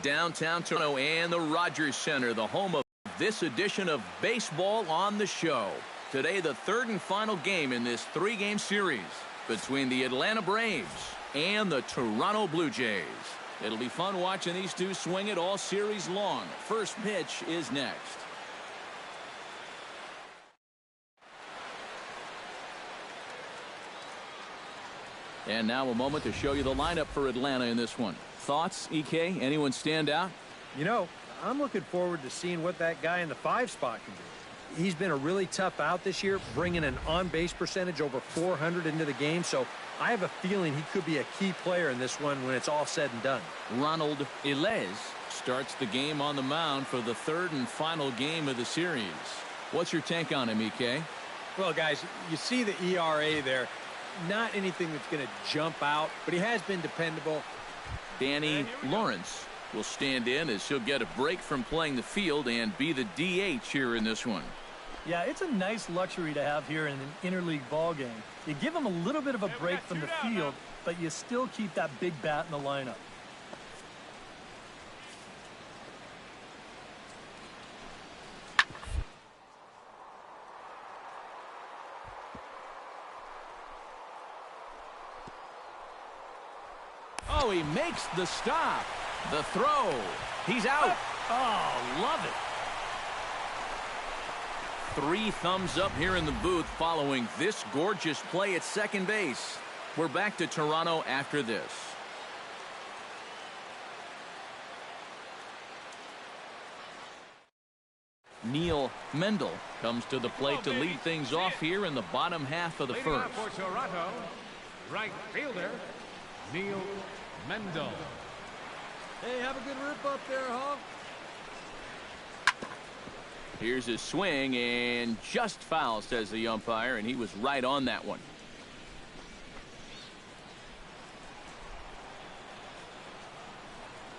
Downtown Toronto and the Rogers Center, the home of this edition of Baseball on the Show. Today, the third and final game in this three-game series between the Atlanta Braves and the Toronto Blue Jays. It'll be fun watching these two swing it all series long. First pitch is next. And now a moment to show you the lineup for Atlanta in this one. Thoughts, EK? Anyone stand out? You know, I'm looking forward to seeing what that guy in the 5 spot can do. He's been a really tough out this year, bringing an on-base percentage over 400 into the game, so I have a feeling he could be a key player in this one when it's all said and done. Ronald Ilez starts the game on the mound for the third and final game of the series. What's your take on him, EK? Well, guys, you see the ERA there. Not anything that's going to jump out, but he has been dependable. Danny Lawrence will stand in as he'll get a break from playing the field and be the DH here in this one. Yeah, it's a nice luxury to have here in an interleague ball game. You give him a little bit of a break from the field, but you still keep that big bat in the lineup. Oh, he makes the stop. The throw. He's out. Oh, love it. 3 thumbs up here in the booth following this gorgeous play at second base. We're back to Toronto after this. Neil Mendel comes to the plate to lead things off here in the bottom half of the first. For Toronto, right fielder Neil Mendel. Hey, have a good rip up there, Hawk. Here's his swing, and just foul, says the umpire, and he was right on that one.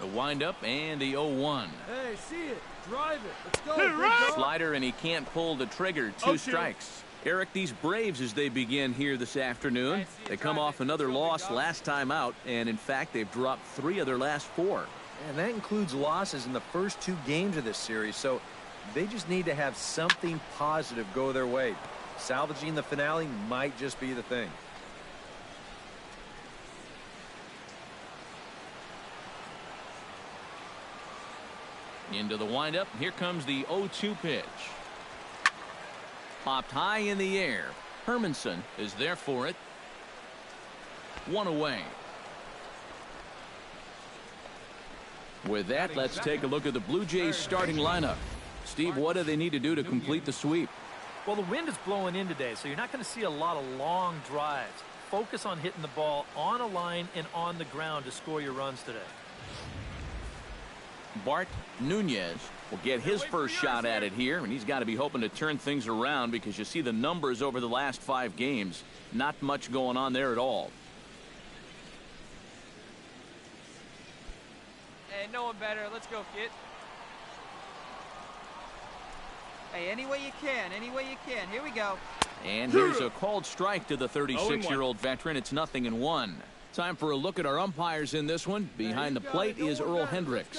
The windup and the 0-1. Hey, see it. Drive it. Let's go. Slider, and he can't pull the trigger. 2 strikes. Eric, these Braves, as they begin here this afternoon, they come off another loss last time out, and in fact, they've dropped 3 of their last 4. And that includes losses in the first 2 games of this series, so they just need to have something positive go their way. Salvaging the finale might just be the thing. Into the windup. Here comes the 0-2 pitch. Popped high in the air. Hermanson is there for it. 1 away. With that, let's take a look at the Blue Jays starting lineup. Steve, what do they need to do to complete the sweep? Well, the wind is blowing in today, so you're not going to see a lot of long drives. Focus on hitting the ball on a line and on the ground to score your runs today. Bart Nunez will get his first shot at it here, and he's got to be hoping to turn things around because you see the numbers over the last 5 games. Not much going on there at all. Hey, no one better. Let's go, kid. Hey, any way you can. Any way you can. Here we go. And here's a called strike to the 36-year-old veteran. It's 0-1. Time for a look at our umpires in this one. Behind the plate is Earl Hendricks.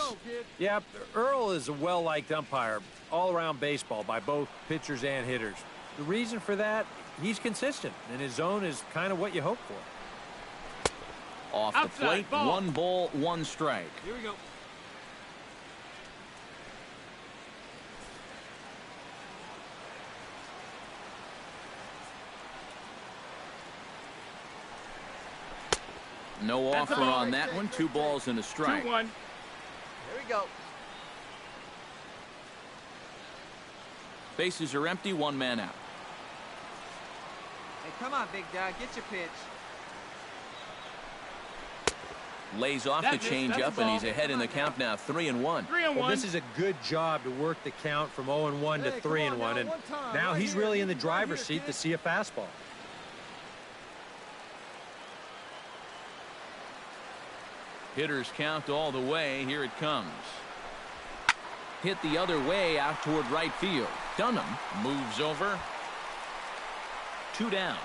Yeah, Earl is a well-liked umpire all around baseball by both pitchers and hitters. The reason for that, he's consistent, and his zone is kind of what you hope for. Off the plate, ball. 1 ball, 1 strike. Here we go. No offer on that one. 2 balls and a strike. 2-1. Here we go. Bases are empty. 1 man out. Hey, come on, big dog. Get your pitch. Lays off the changeup, and he's ahead in the count now. 3-1. Well, this is a good job to work the count from 0-1 to 3-1, and now he's really in the driver's seat to see a fastball. Hitters count all the way. Here it comes. Hit the other way out toward right field. Dunham moves over. 2 down.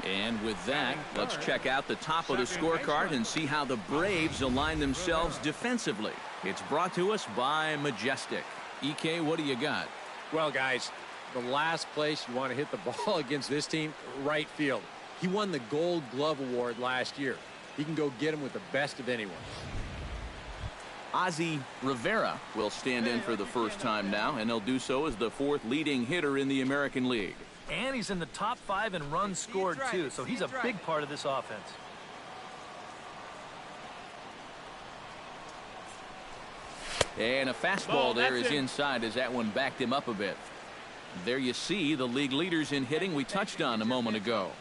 And with that, let's check out the top of the scorecard and see how the Braves align themselves defensively. It's brought to us by Majestic. EK, what do you got? Well, guys, the last place you want to hit the ball against this team, right field. He won the Gold Glove Award last year. He can go get him with the best of anyone. Ozzie Rivera will stand in for the first time now, and he'll do so as the fourth leading hitter in the American League. And he's in the top 5 in runs scored, too, so he's a big part of this offense. And a fastball there is inside as that one backed him up a bit. There you see the league leaders in hitting we touched on a moment ago.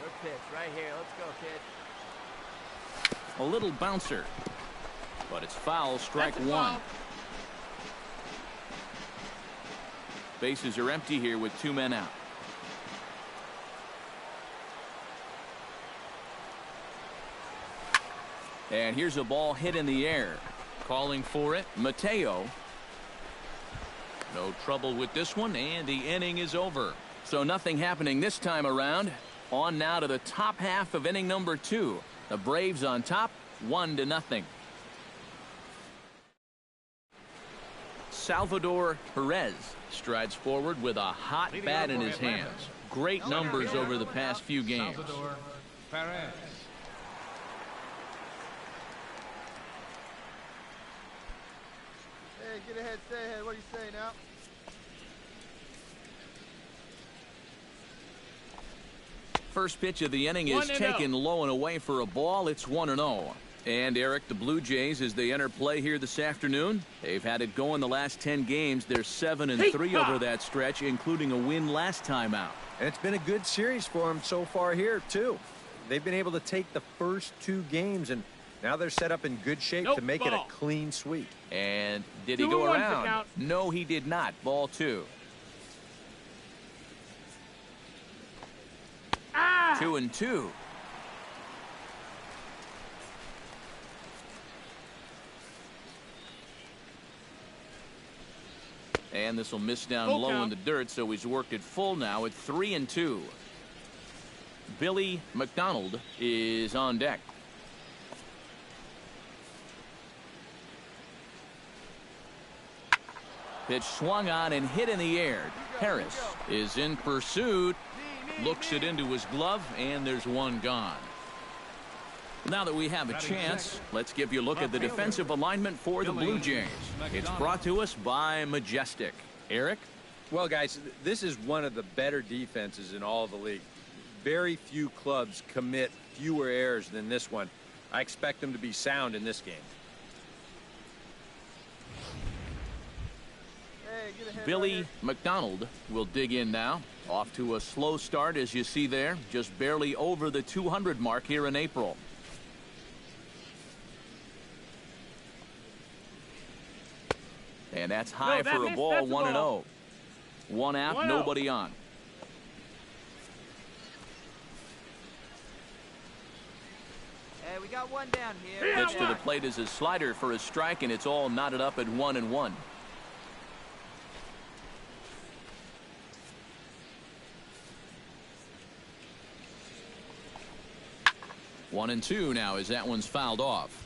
Good pitch right here. Let's go, kid. A little bouncer, but it's foul, strike one. Bases are empty here with 2 men out. And here's a ball hit in the air. Calling for it, Mateo. No trouble with this one, and the inning is over. So nothing happening this time around. On now to the top half of inning number 2. The Braves on top, 1-0. Salvador Perez strides forward with a hot bat in his hands. Great numbers over the past few games. Salvador Perez. Hey, get ahead, stay ahead. What do you say now? First pitch of the inning is taken low and away for a ball. It's 1-0. And Eric, the Blue Jays, as they enter play here this afternoon, they've had it going the last 10 games. They're 7-3 over that stretch, including a win last time out. And it's been a good series for them so far here, too. They've been able to take the first 2 games, and now they're set up in good shape to make it a clean sweep. And did he go around? No, he did not. Ball 2. 2-2. And this will miss down low in the dirt, so he's worked it full now at 3-2. Billy McDonald is on deck. Pitch swung on and hit in the air. Harris is in pursuit. Looks it into his glove, and there's one gone. Now that we have a chance, let's give you a look at the defensive alignment for the Blue Jays. It's brought to us by Majestic. Eric? Well, guys, this is one of the better defenses in all of the league. Very few clubs commit fewer errors than this one. I expect them to be sound in this game. Billy McDonald will dig in now. Off to a slow start, as you see there. Just barely over the 200 mark here in April. And that's high for a ball, 1-0. One out, nobody on. Hey, we got one down here. Pitch to the plate is a slider for a strike, and it's all knotted up at 1-1. One and two now as that one's fouled off.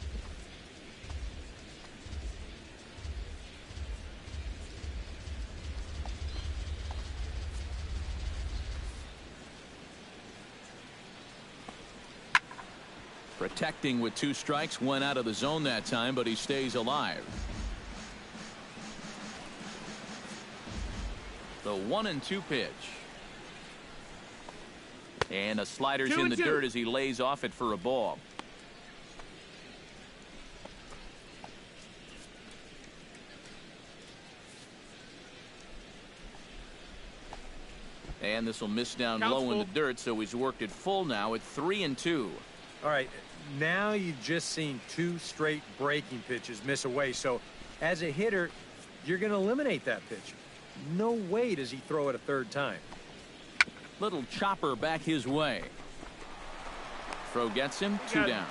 Protecting with 2 strikes, went out of the zone that time, but he stays alive. The 1-2 pitch. And a slider's in the dirt as he lays off it for a ball. And this will miss down low in the dirt, so he's worked it full now at 3-2. All right, now you've just seen 2 straight breaking pitches miss away. So as a hitter, you're going to eliminate that pitch. No way does he throw it a 3rd time. Little chopper back his way. Throw gets him, 2 down.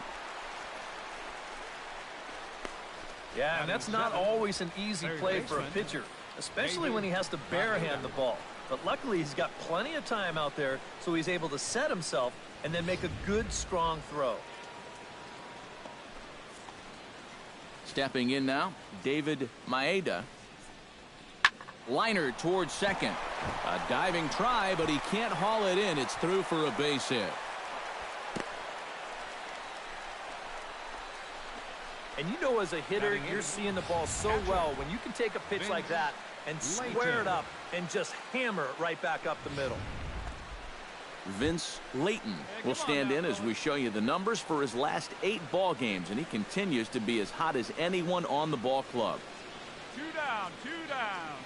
Yeah, and that's not always an easy play for a pitcher, especially when he has to barehand the ball. But luckily, he's got plenty of time out there, so he's able to set himself and then make a good, strong throw. Stepping in now, David Maeda. Liner towards second. A diving try, but he can't haul it in. It's through for a base hit. And you know, as a hitter, you're seeing the ball so well when you can take a pitch like that and square it up and just hammer it right back up the middle. Vince Layton will stand in as we show you the numbers for his last 8 ball games, and he continues to be as hot as anyone on the ball club. 2 down, 2 down.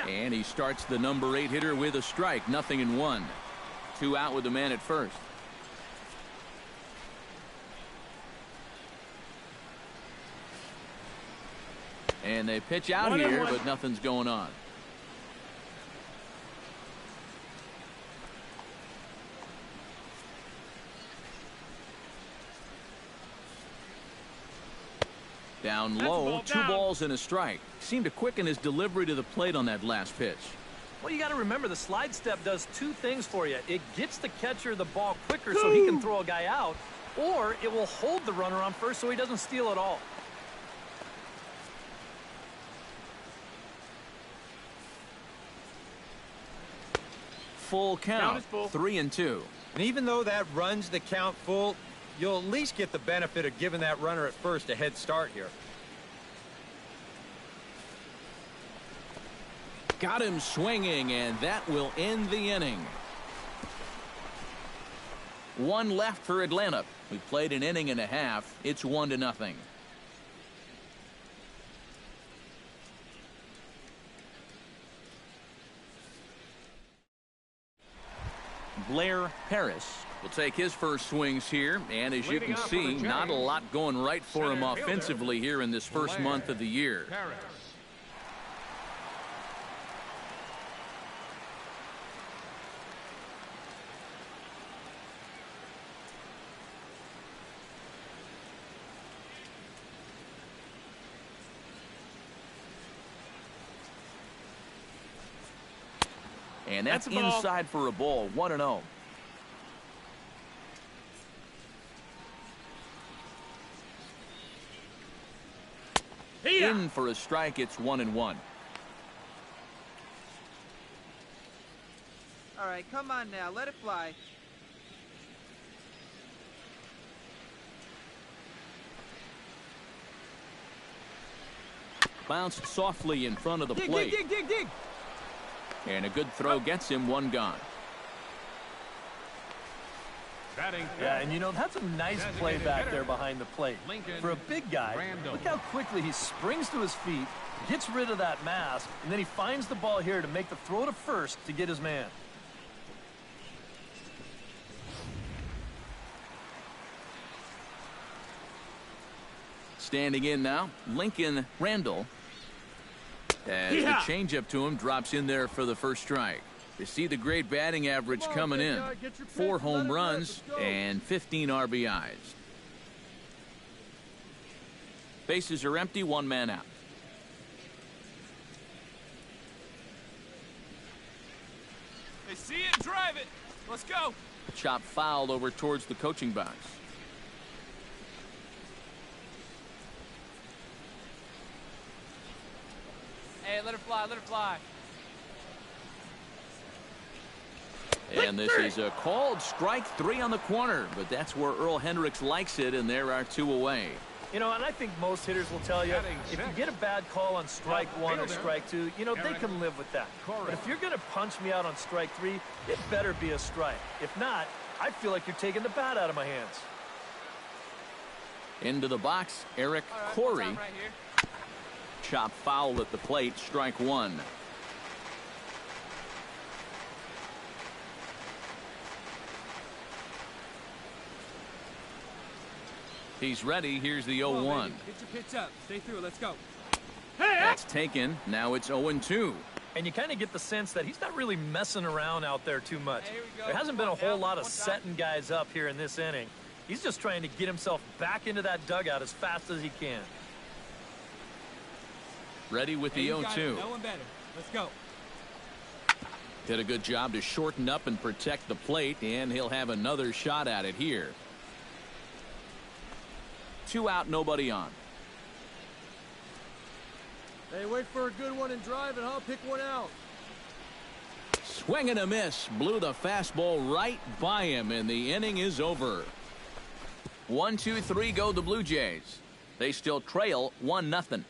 And he starts the number 8 hitter with a strike, 0-1. 2 out with the man at first. And they pitch out here, but nothing's going on. Down low, 2 balls and a strike. Seemed to quicken his delivery to the plate on that last pitch. Well, you got to remember, the slide step does 2 things for you. It gets the catcher the ball quicker so he can throw a guy out, or it will hold the runner on first so he doesn't steal it all. Full count, 3-2. And even though that runs the count full, you'll at least get the benefit of giving that runner at first a head start here. Got him swinging, and that will end the inning. 1 left for Atlanta. We played an inning and a half. It's 1-0. Blair Harris will take his first swings here, and as you can see, not a lot going right for him offensively here in this first month of the year. And that's inside for a ball, 1-0. In for a strike, it's 1-1. All right, come on now, let it fly. Bounced softly in front of the plate. Dig. And a good throw gets him 1 gone. Yeah, and you know, that's a nice play back there behind the plate. For a big guy, look how quickly he springs to his feet, gets rid of that mask, and then he finds the ball here to make the throw to first to get his man. Standing in now, Lincoln Randall. As the changeup to him drops in there for the first strike. You see the great batting average coming in. 4 home runs and 15 RBIs. Bases are empty, 1 man out. They see it, drive it. Let's go. Chop foul over towards the coaching box. Hey, let it fly, let it fly. And this is a called strike 3 on the corner, but that's where Earl Hendricks likes it, and there are 2 away. You know, and I think most hitters will tell you, if you get a bad call on strike 1 or strike 2, you know, they can live with that. But if you're going to punch me out on strike 3, it better be a strike. If not, I feel like you're taking the bat out of my hands. Into the box, Eric Corey. Chop foul at the plate, strike 1. He's ready. Here's the 0-1. Get your pitch up. Stay through. Let's go. Hey! That's taken. Now it's 0-2. And you kind of get the sense that he's not really messing around out there too much. There hasn't been a whole lot of setting guys up here in this inning. He's just trying to get himself back into that dugout as fast as he can. Ready with the 0-2. No one better. Let's go. Did a good job to shorten up and protect the plate, and he'll have another shot at it here. 2 out, nobody on. Hey, wait for a good one and drive, and I'll pick one out. Swing and a miss. Blew the fastball right by him, and the inning is over. 1-2-3 go the Blue Jays. They still trail 1-0.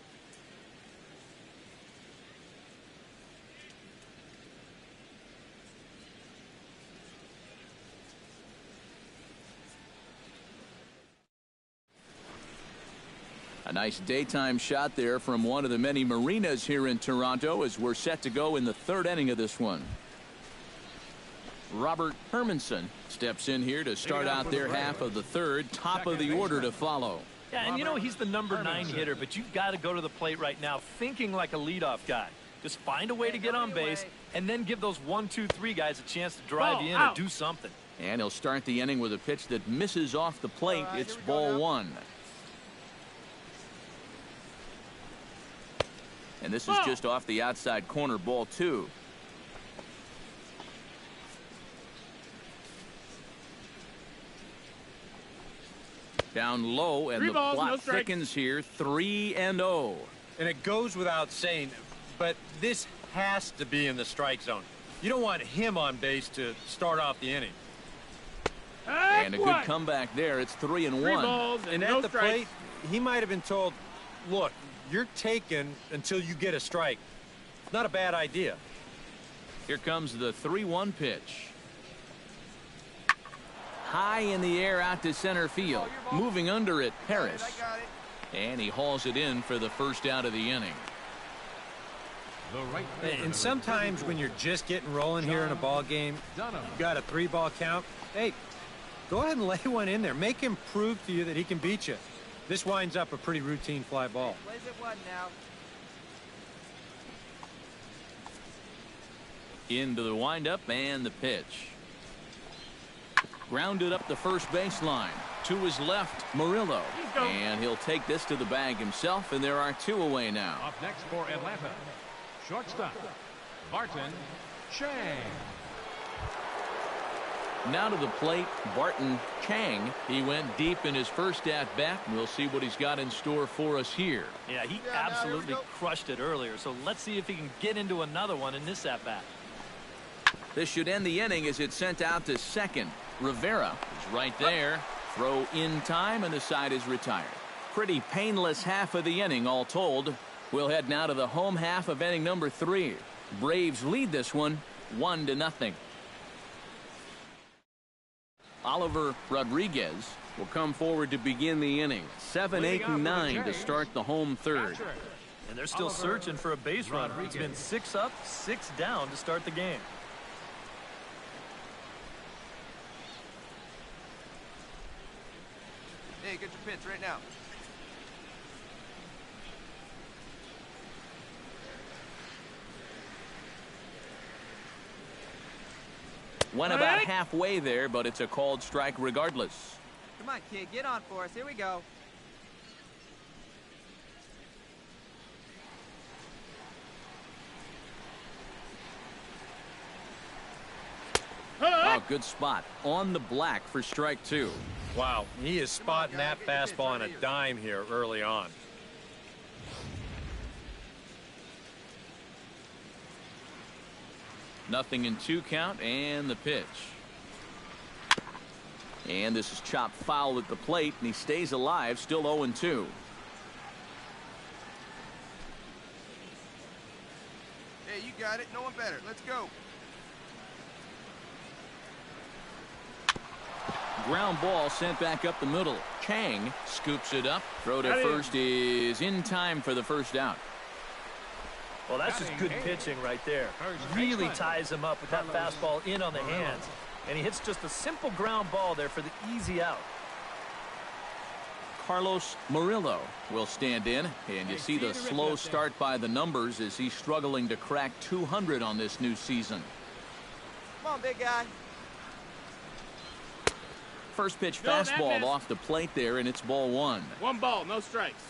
A nice daytime shot there from one of the many marinas here in Toronto as we're set to go in the 3rd inning of this one. Robert Hermanson steps in here to start out their half of the 3rd. Top of the order to follow. Yeah, and you know he's the number 9 hitter, but you've got to go to the plate right now thinking like a leadoff guy. Just find a way to get on base and then give those 1, 2, 3 guys a chance to drive you in or do something. And he'll start the inning with a pitch that misses off the plate. It's ball 1. And this is just off the outside corner, ball 2. Down low, and the plot thickens here, 3-0. And it goes without saying, but this has to be in the strike zone. You don't want him on base to start off the inning. And a good comeback there. It's 3-1. And at the plate, he might have been told, look, you're taken until you get a strike. Not a bad idea. Here comes the 3-1 pitch. High in the air out to center field. Moving under it, Harris. And he hauls it in for the first out of the inning. And sometimes when you're just getting rolling here in a ball game, you've got a 3-ball count. Hey, go ahead and lay one in there. Make him prove to you that he can beat you. This winds up a pretty routine fly ball. Plays it 1 now. Into the windup and the pitch. Grounded up the first baseline. To his left, Murillo. And he'll take this to the bag himself, and there are 2 away now. Up next for Atlanta, shortstop, Barton Chang. Now to the plate, Barton Chang. He went deep in his first at-bat. We'll see what he's got in store for us here. Yeah, he absolutely crushed it earlier, so let's see if he can get into another one in this at-bat. This should end the inning as it's sent out to second. Rivera is right there. Throw in time, and the side is retired. Pretty painless half of the inning, all told. We'll head now to the home half of inning number 3. Braves lead this one 1-0. Oliver Rodriguez will come forward to begin the inning. 7, 8, and 9 to start the home 3rd. And they're still searching for a base runner. It's been 6 up, 6 down to start the game. Hey, get your pitch right now. Went about halfway there, but it's a called strike regardless. Come on, kid, get on for us. Here we go. Oh, good spot. On the black for strike 2. Wow, he is spotting that fastball on a dime here early on. Nothing in 2 count, and the pitch. And this is chopped foul at the plate, and he stays alive, still 0-2. Hey, you got it. No one better. Let's go. Ground ball sent back up the middle. Chang scoops it up. Throw to first is in time for the first out. Well, that's just good pitching right there. Really ties him up with that fastball in on the hands. And he hits just a simple ground ball there for the easy out. Carlos Murillo will stand in, and you see the slow start by the numbers as he's struggling to crack 200 on this new season. Come on, big guy. First pitch fastball off the plate there, and it's ball one. One ball, no strikes.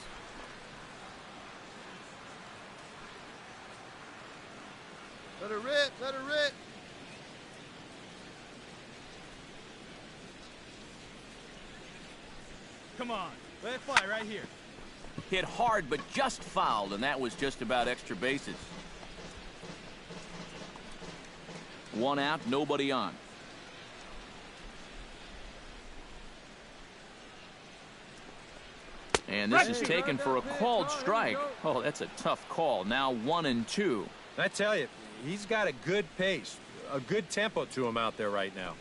Let her rip, let her rip. Come on, let it fly right here. Hit hard, but just fouled, and that was just about extra bases. One out, nobody on. And this is taken for a called strike. Oh, that's a tough call. Now 1-2. I tell you, he's got a good pace, a good tempo to him out there right now.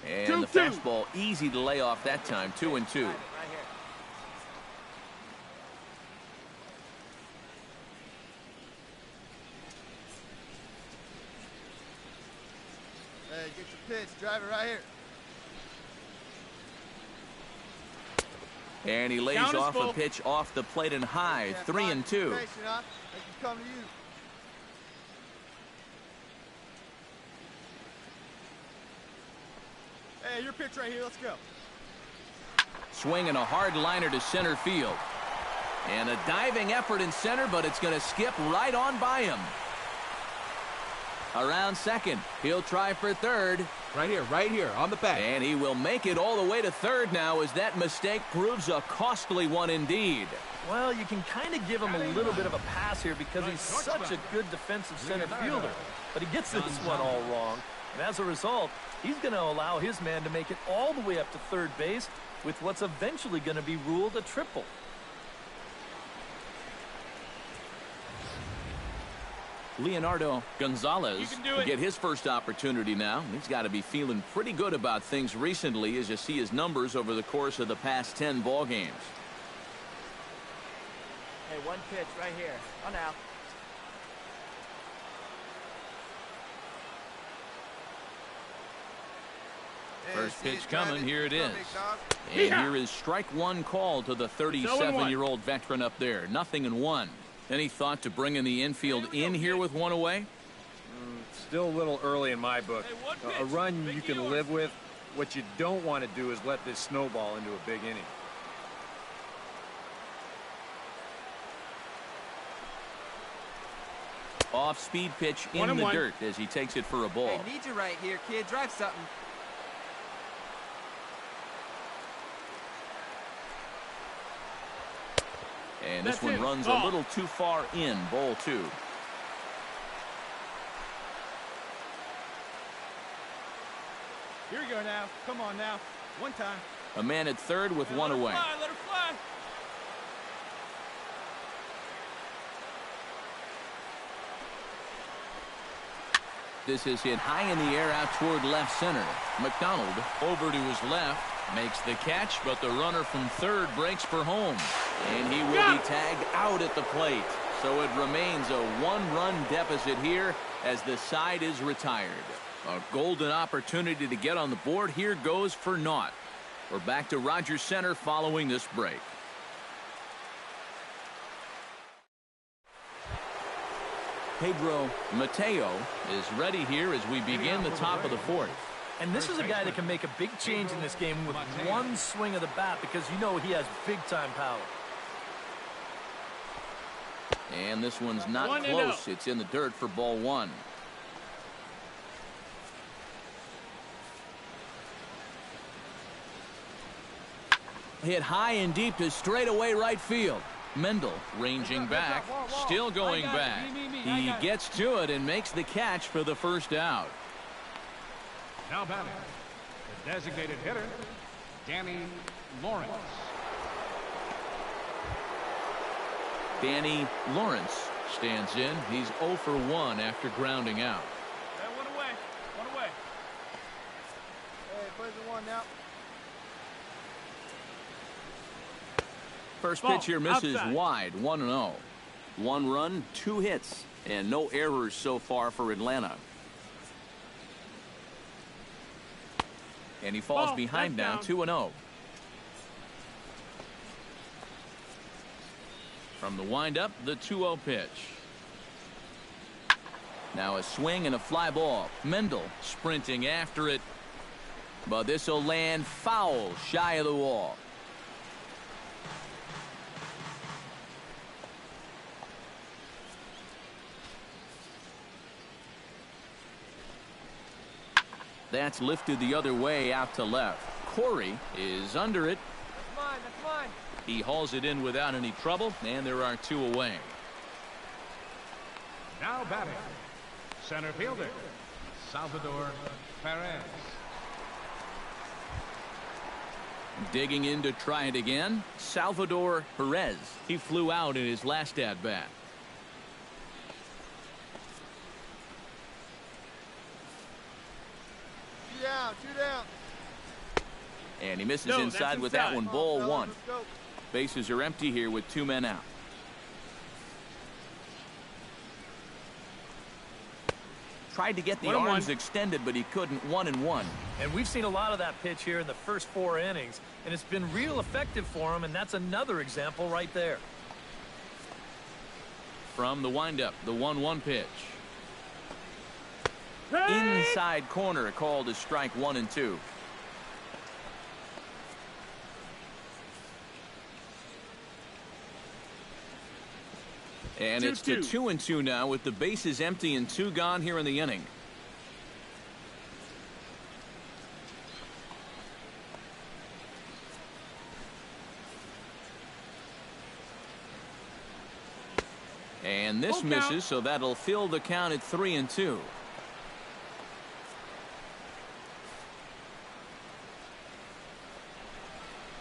And the fastball easy to lay off that time. 2-2. Hey, get your pitch. Drive it right here. And he lays off a pitch off the plate and high. 3-2. They can come to you. Hey, your pitch right here. Let's go. Swinging a hard liner to center field. And a diving effort in center, but it's going to skip right on by him. Around second. He'll try for third. Right here, on the back. And he will make it all the way to third now as that mistake proves a costly one indeed. Well, you can kind of give him a little bit of a pass here because he's such a good defensive center fielder. But he gets this one all wrong. And as a result, he's going to allow his man to make it all the way up to third base with what's eventually going to be ruled a triple. Leonardo Gonzalez will get his first opportunity now. He's got to be feeling pretty good about things recently as you see his numbers over the course of the past 10 ball games. Hey, one pitch right here. Oh, now. First pitch coming. Here it is. And here is strike one call to the 37-year-old veteran up there. 0-1. Any thought to bringing the infield in here with one away? Still a little early in my book. A run you can live with. What you don't want to do is let this snowball into a big inning. Off-speed pitch in the dirt as he takes it for a ball. Hey, need you right here, kid. Drive something. And this one runs a little too far in. Ball two. Here we go now. Come on now. One time. A man at third with one away. Let her fly. This is hit high in the air out toward left center. McDonald over to his left. Makes the catch, but the runner from third breaks for home. And he will be tagged out at the plate. So it remains a one-run deficit here as the side is retired. A golden opportunity to get on the board here goes for naught. We're back to Rogers Center following this break. Pedro Mateo is ready here as we begin the top of the fourth. And this is a guy that can make a big change in this game with one swing of the bat because you know he has big-time power. And this one's not close. It's in the dirt for ball one. Hit high and deep to straightaway right field. Mendel ranging back, still going back. He gets to it and makes the catch for the first out. Now batting, the designated hitter, Danny Lawrence. Danny Lawrence stands in. He's 0 for 1 after grounding out. Hey, one away. One away. Hey, plays the one now. First pitch here misses wide. 1-0. 1 run, 2 hits. And no errors so far for Atlanta. And he falls behind now, 2-0. From the windup, the 2-0 pitch. Now a swing and a fly ball. Mendel sprinting after it. But this will land foul shy of the wall. That's lifted the other way out to left. Corey is under it. That's mine. That's mine. He hauls it in without any trouble, and there are 2 away. Now batting, center fielder, Salvador Perez. Digging in to try it again, Salvador Perez. He flew out in his last at-bat. Two down. And he misses inside with that one. Ball 1. Bases are empty here with 2 men out. Tried to get the arms extended, but he couldn't. 1-1. And we've seen a lot of that pitch here in the first 4 innings, and it's been real effective for him, and that's another example right there. From the windup, the 1-1 pitch. Inside corner, called as strike 1 and 2. And it's to 2-2 now with the bases empty and 2 gone here in the inning. And this misses, so that'll fill the count at 3-2.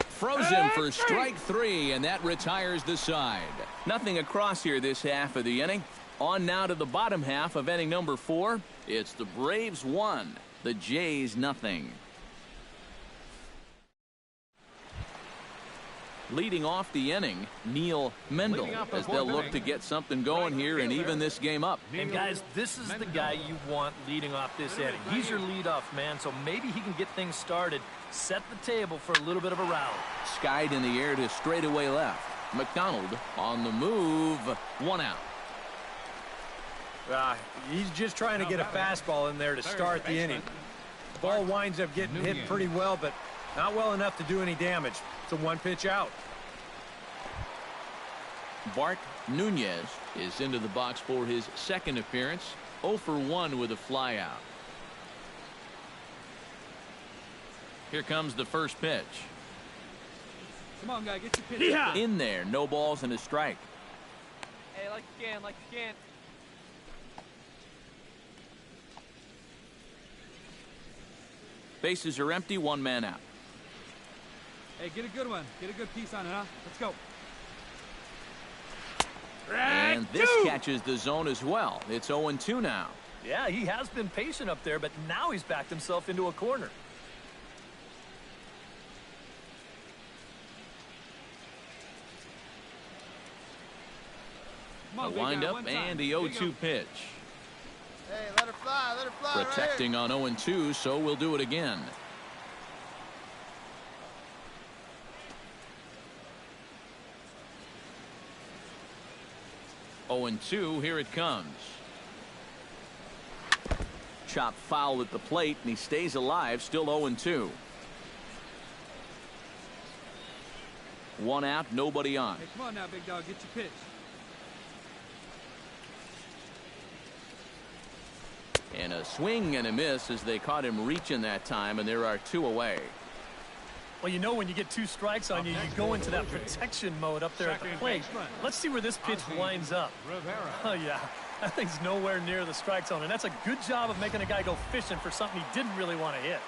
Froze him for strike 3, and that retires the side. Nothing across here this half of the inning. On now to the bottom half of inning number 4. It's the Braves 1, the Jays nothing. Leading off the inning, Neil Mendel, as they'll look to get something going here and even this game up. And guys, this is the guy you want leading off this inning. He's your leadoff man, so maybe he can get things started, set the table for a little bit of a rally. Skied in the air to straightaway left. McDonald on the move. 1 out. He's just trying to get a fastball in there to start the inning. Ball winds up getting hit pretty well, but not well enough to do any damage. It's a 1-pitch out. Bart Nunez is into the box for his second appearance. 0 for 1 with a flyout. Here comes the first pitch. Come on, guy, get your pitch. In there, no balls and a strike. Hey, like you can. Bases are empty, 1 man out. Hey, get a good one. Get a good piece on it, huh? Let's go. And this catches the zone as well. It's 0-2 now. Yeah, he has been patient up there, but now he's backed himself into a corner. Come on, A windup and the 0-2 pitch. Hey, let her fly. Protecting on 0-2, so we'll do it again. Oh, and 2, here it comes. Chop foul at the plate, and he stays alive, still 0-2. 1 out, nobody on. Hey, come on now, big dog, get your pitch. And a swing and a miss as they caught him reaching that time, and there are 2 away. Well, you know when you get 2 strikes on you, you go into that protection mode up there at the plate. Let's see where this pitch winds up. Oh, yeah. That thing's nowhere near the strike zone, and that's a good job of making a guy go fishing for something he didn't really want to hit.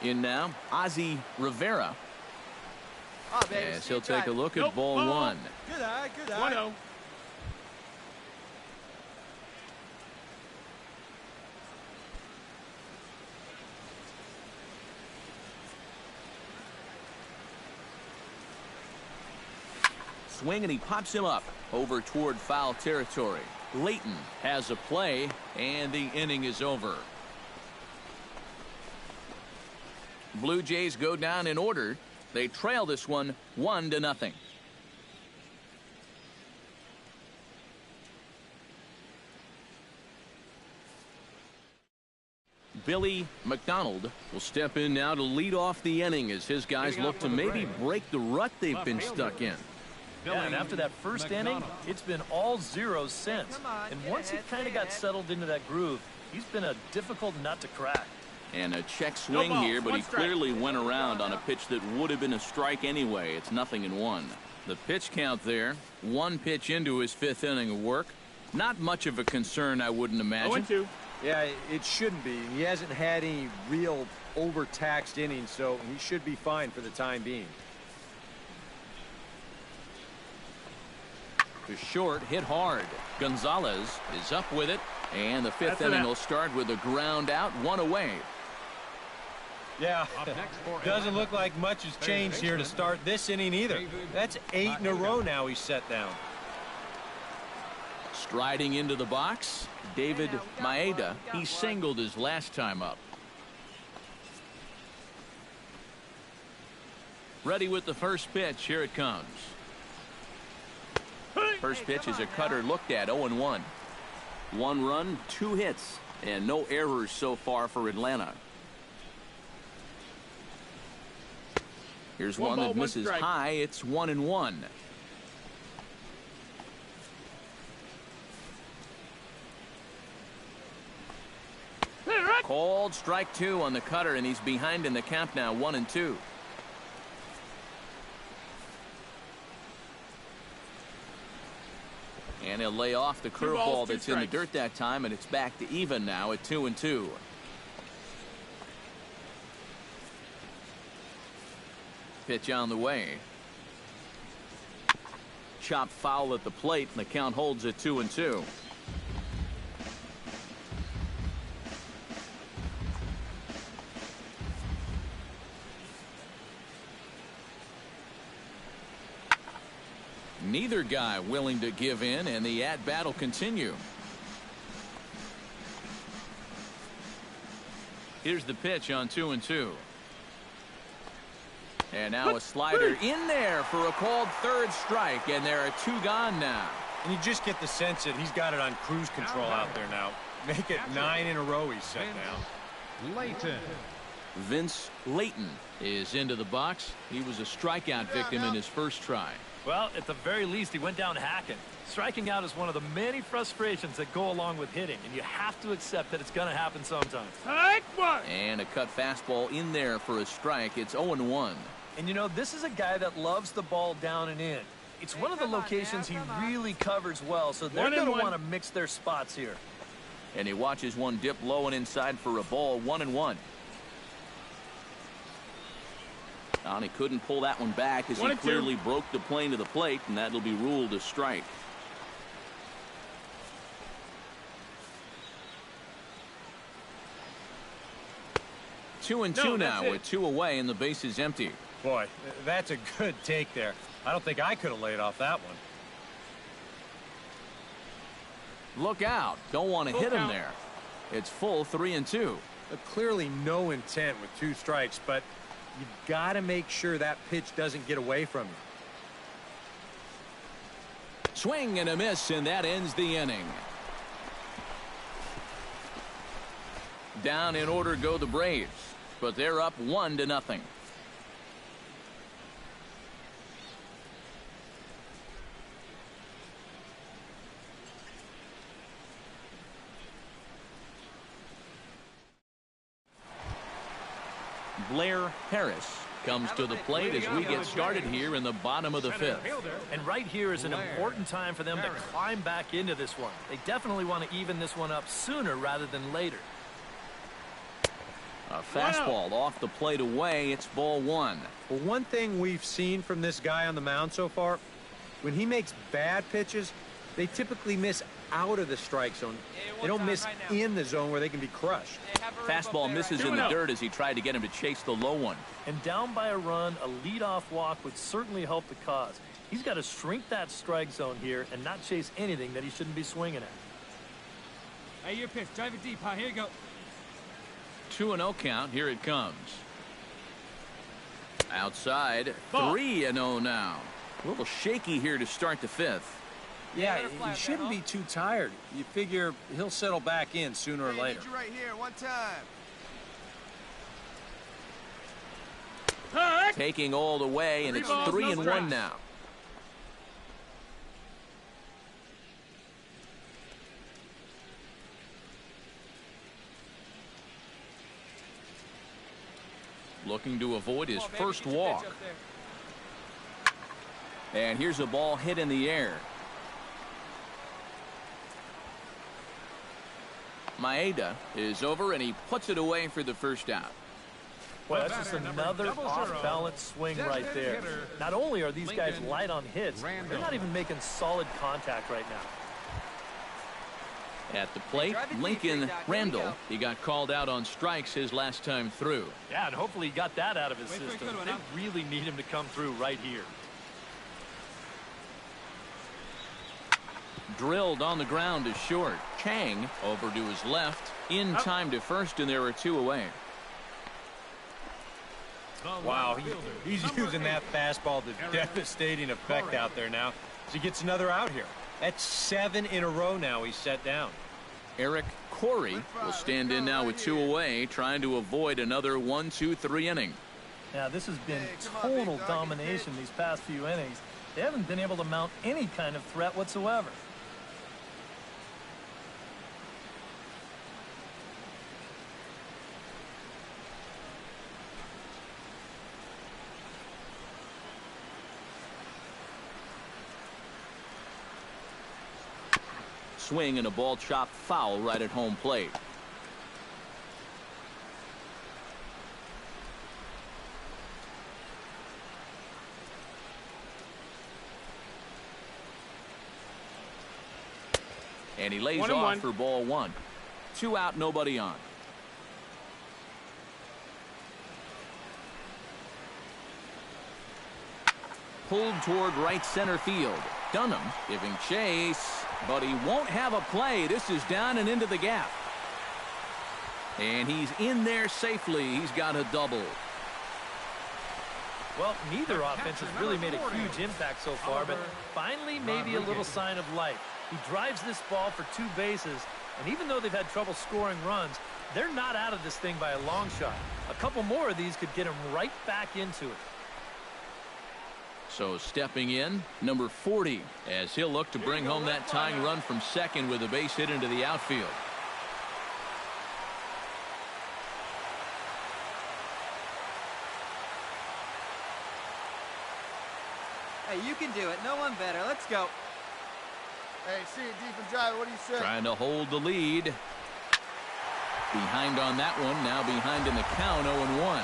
In now, Ozzie Rivera. As he'll take a look at ball 1. Good eye. 1-0. swing, and he pops him up over toward foul territory. Layton has a play, and the inning is over. Blue Jays go down in order. They trail this one 1-0. Billy McDonald will step in now to lead off the inning as his guys look to maybe break the rut they've been stuck in. Yeah, and after that first inning, it's been all zeros since. And once he kind of got settled into that groove, he's been a difficult nut to crack. And a check swing here, but he clearly went around on a pitch that would have been a strike anyway. It's 0-1. The pitch count there, one pitch into his fifth inning of work. Not much of a concern, I wouldn't imagine. 0-2. Yeah, it shouldn't be. He hasn't had any real overtaxed innings, so he should be fine for the time being. To short, hit hard. Gonzalez is up with it, and the fifth inning will start with a ground out, one away. Yeah, doesn't look like much has changed here to start this inning either. That's 8 in a row now he's set down. Striding into the box, David Maeda. He singled his last time up. Ready with the first pitch. Here it comes. First pitch is a cutter looked at. 0-1. 1 run, 2 hits, and no errors so far for Atlanta. Here's one that misses high. It's 1-1. Called strike 2 on the cutter, and he's behind in the count now, 1-2. And he'll lay off the curveball that's in the dirt that time, and it's back to even now at 2-2. Pitch on the way. Chop foul at the plate, and the count holds at 2-2. Neither guy willing to give in, and the at-bat will continue. Here's the pitch on 2-2. And now a slider in there for a called third strike, and there are 2 gone now. And you just get the sense that he's got it on cruise control out there now. Make it 9 in a row he's set down. Layton. Vince Layton is into the box. He was a strikeout victim in his first try. Well, at the very least, he went down hacking. Striking out is one of the many frustrations that go along with hitting, and you have to accept that it's going to happen sometimes. And a cut fastball in there for a strike. It's 0-1. And you know, this is a guy that loves the ball down and in. It's one of the locations he really covers well, so they're going to want to mix their spots here. And he watches one dip low and inside for a ball. 1-1. And he couldn't pull that one back as he clearly broke the plane to the plate, and that'll be ruled a strike. Two and two now with 2 away, and the base is empty. Boy, that's a good take there. I don't think I could have laid off that one. Look out. Don't want to hit him there. It's full 3-2. Clearly no intent with 2 strikes, but you've got to make sure that pitch doesn't get away from you. Swing and a miss, and that ends the inning. Down in order go the Braves, but they're up 1-0. Blair Harris comes to the plate as we get started here in the bottom of the 5th. And right here is an important time for them to climb back into this one. They definitely want to even this one up sooner rather than later. A fastball off the plate away. It's ball 1. Well, one thing we've seen from this guy on the mound so far, when he makes bad pitches, they typically miss out of the strike zone. They don't miss in the zone where they can be crushed. Fastball misses in the dirt as he tried to get him to chase the low one. And down by a run, a leadoff walk would certainly help the cause. He's got to shrink that strike zone here and not chase anything that he shouldn't be swinging at. Hey, your pitch. Drive it deep, huh? Here you go. 2-0 count. Here it comes. Outside. 3-0 now. A little shaky here to start the fifth. Yeah, he shouldn't be too tired. You figure he'll settle back in sooner or later. Need you right here, one time. Taking all the way, and it's 3-1 now. Looking to avoid his first walk. And here's a ball hit in the air. Maeda is over, and he puts it away for the first out. Well, that's just another off-balance swing right there. Not only are these guys light on hits, they're not even making solid contact right now. At the plate, Lincoln Randall. He got called out on strikes his last time through. Yeah, and hopefully he got that out of his system. They really need him to come through right here. Drilled on the ground is short. Chang over to his left. In time to first, and there are 2 away. Wow, he's using that fastball to devastating effect out there now. So he gets another out here. That's 7 in a row now he's set down. Eric Corey will stand in now with 2 away, trying to avoid another 1-2-3 inning. Now, this has been total domination these past few innings. They haven't been able to mount any kind of threat whatsoever. Swing and a ball chopped foul right at home plate. And he lays off for ball 1. 2 out, nobody on. Pulled toward right center field. Dunham giving chase, but he won't have a play. This is down and into the gap. And he's in there safely. He's got a double. Well, neither offense has really made a huge impact so far, but finally maybe a little sign of life. He drives this ball for 2 bases, and even though they've had trouble scoring runs, they're not out of this thing by a long shot. A couple more of these could get him right back into it. So stepping in, number 40, as he'll look to bring home that tying run from second with a base hit into the outfield. Hey, you can do it. No one better. Let's go. Hey, see it deep and drive. What do you say? Trying to hold the lead. Behind on that one. Now behind in the count, 0-1.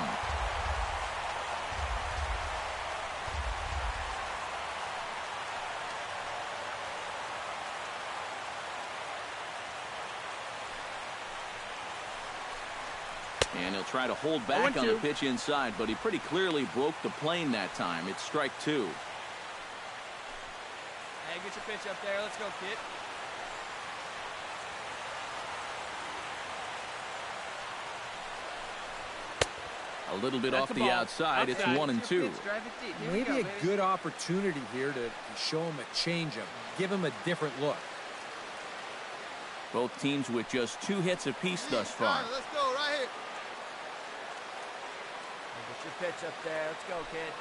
And he'll try to hold back on the pitch inside, but he pretty clearly broke the plane that time. It's strike 2. Hey, get your pitch up there. Let's go, kid. A little bit off the outside. It's 1-2. Maybe a good opportunity here to show him a changeup. Give him a different look. Both teams with just 2 hits apiece thus far. Let's go right here. Get your pitch up there. Let's go, kid.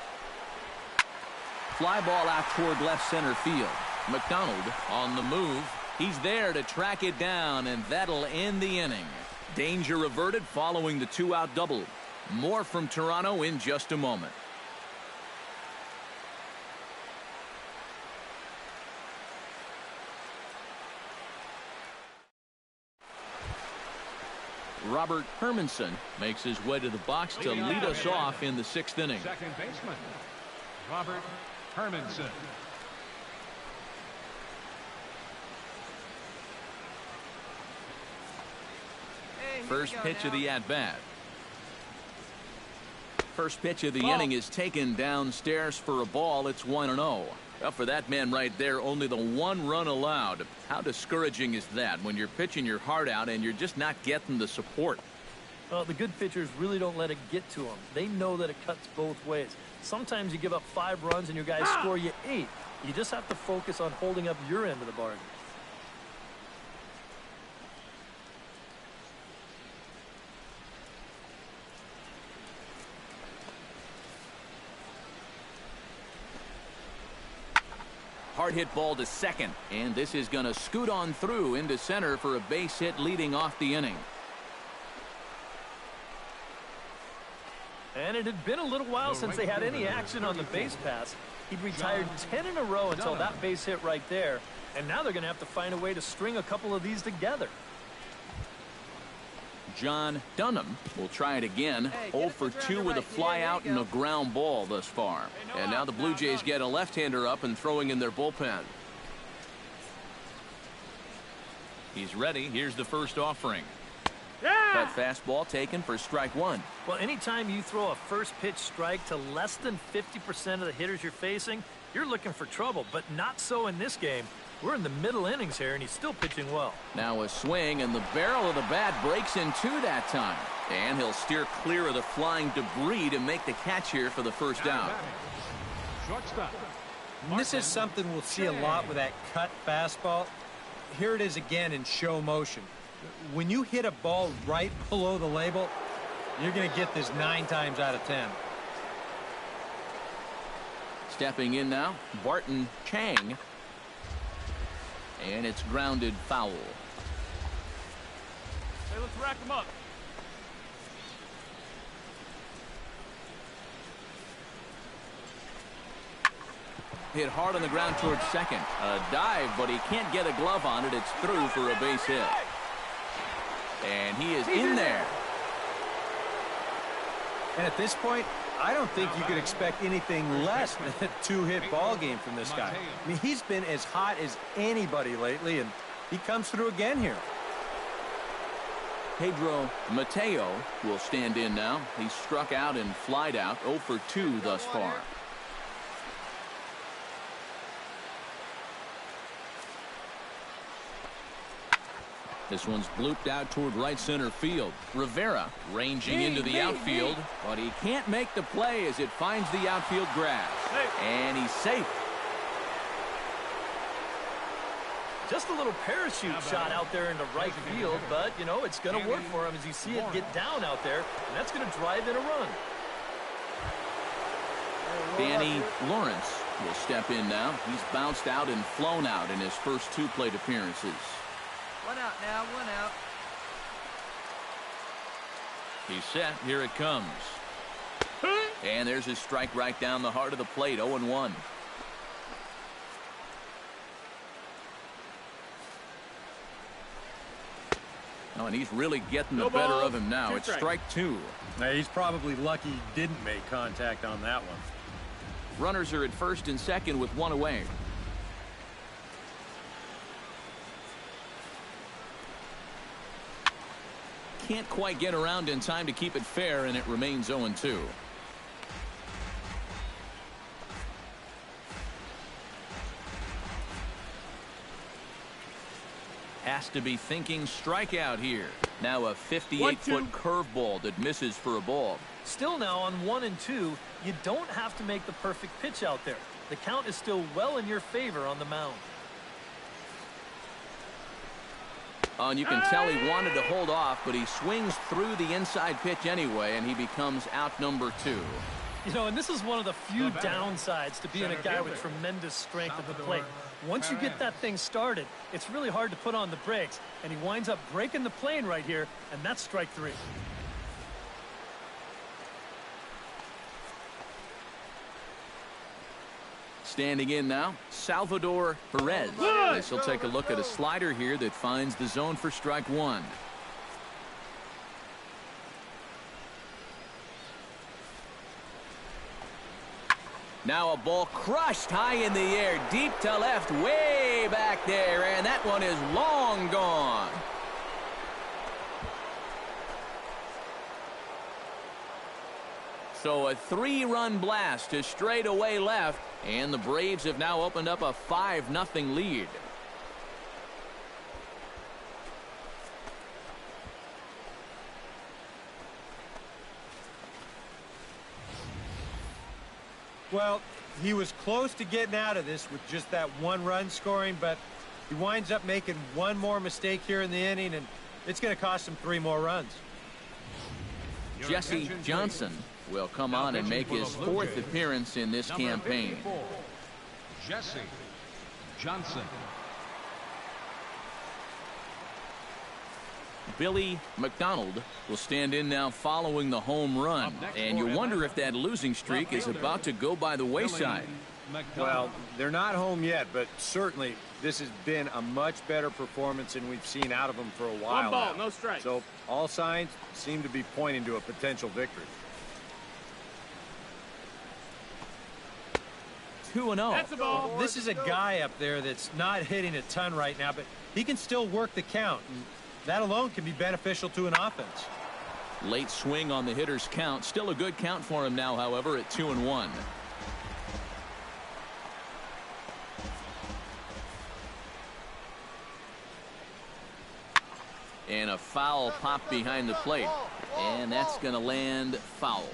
Fly ball out toward left center field. McDonald on the move. He's there to track it down, and that'll end the inning. Danger averted following the 2-out double. More from Toronto in just a moment. Robert Hermanson makes his way to the box to lead us off in the 6th inning. Second baseman, Robert Hermanson. First pitch of the at-bat. First pitch of the inning is taken downstairs for a ball. It's 1-0. Well, for that man right there, only the one run allowed. How discouraging is that when you're pitching your heart out and you're just not getting the support? Well, the good pitchers really don't let it get to them. They know that it cuts both ways. Sometimes you give up 5 runs and your guys score you 8. You just have to focus on holding up your end of the bargain. Hard hit ball to second, and this is going to scoot on through into center for a base hit leading off the inning. And it had been a little while since they had any action on the base pass. He'd retired 10 in a row until that base hit right there, and now they're going to have to find a way to string a couple of these together. John Dunham will try it again. 0 for 2 with a fly out and a ground ball thus far. And now the Blue Jays get a left-hander up and throwing in their bullpen. He's ready. Here's the first offering. That fastball taken for strike 1. Well, anytime you throw a first pitch strike to less than 50% of the hitters you're facing, you're looking for trouble, but not so in this game. We're in the middle innings here, and he's still pitching well. Now a swing, and the barrel of the bat breaks in 2 that time. And he'll steer clear of the flying debris to make the catch here for the first out. Shortstop. And this is something we'll see a lot with that cut fastball. Here it is again in show motion. When you hit a ball right below the label, you're going to get this 9 times out of 10. Stepping in now, Barton Chang. And it's grounded foul. Hey, let's rack them up. Hit hard on the ground towards second. A dive, but he can't get a glove on it. It's through for a base hit. And he is in there. And at this point, I don't think you could expect anything less than a 2-hit ball game from this guy. I mean, he's been as hot as anybody lately, and he comes through again here. Pedro Mateo will stand in now. He's struck out and flied out. 0 for 2 thus far. This one's blooped out toward right center field. Rivera ranging into the outfield, but he can't make the play as it finds the outfield grass. And he's safe. Just a little parachute shot out there into right field, but, you know, it's going to work for him as you see it get down out there, and that's going to drive in a run. Danny Lawrence will step in now. He's bounced out and flown out in his first 2 plate appearances. 1 out now, 1 out. He's set. Here it comes. And there's his strike right down the heart of the plate. 0-1. Oh, and he's really getting the better of him now. It's strike 2. Now, he's probably lucky he didn't make contact on that one. Runners are at first and second with 1 away. Can't quite get around in time to keep it fair, and it remains 0-2. Has to be thinking strikeout here. Now a 58-foot curveball that misses for a ball. Still now on 1 and 2, you don't have to make the perfect pitch out there. The count is still well in your favor on the mound. And you can tell he wanted to hold off, but he swings through the inside pitch anyway, and he becomes out number 2. You know, and this is one of the few downsides to being a guy with tremendous strength at the plate. Once you get that thing started, it's really hard to put on the brakes, and he winds up breaking the plane right here, and that's strike 3. Standing in now, Salvador Perez. This will take a look at a slider here that finds the zone for strike 1. Now a ball crushed high in the air, deep to left, way back there, and that one is long gone. So a 3-run blast to straightaway left, and the Braves have now opened up a 5-0 lead. Well, he was close to getting out of this with just that 1-run scoring, but he winds up making one more mistake here in the inning, and it's going to cost him 3 more runs. Jesse Johnson will come on and make his 4th appearance in this campaign. Jesse Johnson. Billy McDonald will stand in now following the home run, and you wonder if that losing streak is about to go by the wayside. Well, they're not home yet, but certainly this has been a much better performance than we've seen out of them for a while. 1 ball, now. no strikes. So all signs seem to be pointing to a potential victory. 2-0. That's a ball. This is a guy up there that's not hitting a ton right now, but he can still work the count, and that alone can be beneficial to an offense. Late swing on the hitter's count. Still a good count for him now, however, at 2-1. And a foul pop behind the plate. And that's going to land foul.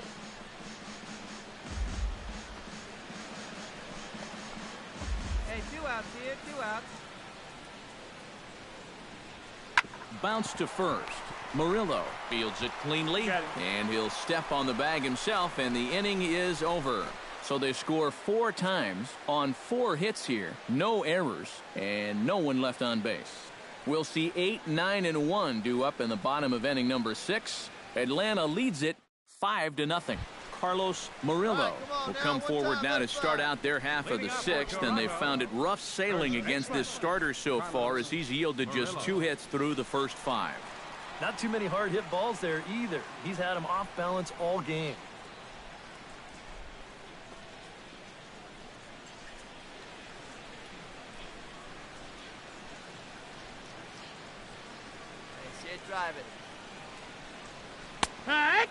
Hey, 2 outs here, 2 outs. Bounce to first. Murillo fields it cleanly, and he'll step on the bag himself, and the inning is over. So they score 4 times on 4 hits here. No errors, and no one left on base. We'll see 8, 9, and 1 due up in the bottom of inning number 6. Atlanta leads it 5-0. Carlos Murillo will come forward now to start out their half of the 6th, and they've found it rough sailing against this starter so far as he's yielded just 2 hits through the first 5. Not too many hard hit balls there either. He's had him off balance all game. Hey, Sid, drive it.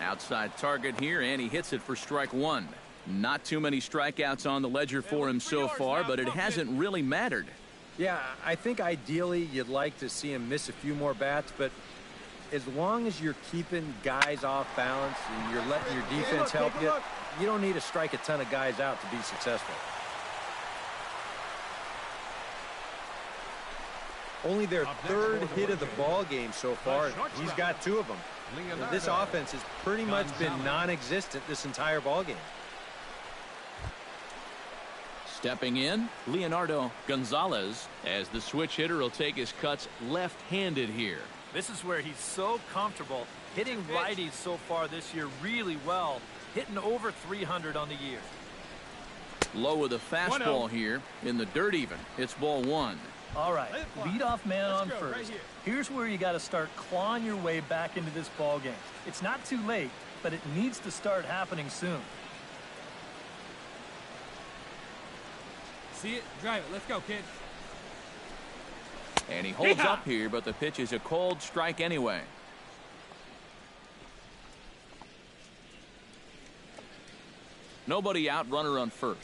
Outside target here, and he hits it for strike 1. Not too many strikeouts on the ledger for him so far, but it hasn't really mattered. Yeah, I think ideally you'd like to see him miss a few more bats, but as long as you're keeping guys off balance and you're letting your defense help you, you don't need to strike a ton of guys out to be successful. Only their 3rd hit of the ball game so far. He's got 2 of them. This offense has pretty much been non-existent this entire ball game. Stepping in, Leonardo Gonzalez, as the switch hitter will take his cuts left-handed here. This is where he's so comfortable hitting righties so far this year really well, hitting over 300 on the year. Low with a fastball here in the dirt even. It's ball 1. All right, leadoff man on first. Here's where you got to start clawing your way back into this ball game. It's not too late, but it needs to start happening soon. See it, drive it. Let's go, kid. And he holds up here, but the pitch is a cold strike anyway. Nobody out, runner on first.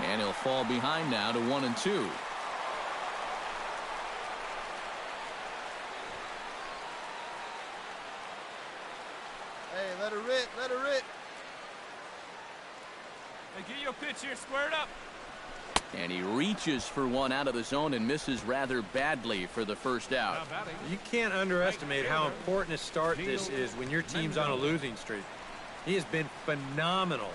And he'll fall behind now to 1 and 2. Hey, let her rip, let her rip. Hey, get your pitch here, square it up. And he reaches for one out of the zone and misses rather badly for the first out. You can't underestimate how important a start this is when your team's on a losing streak. He has been phenomenal.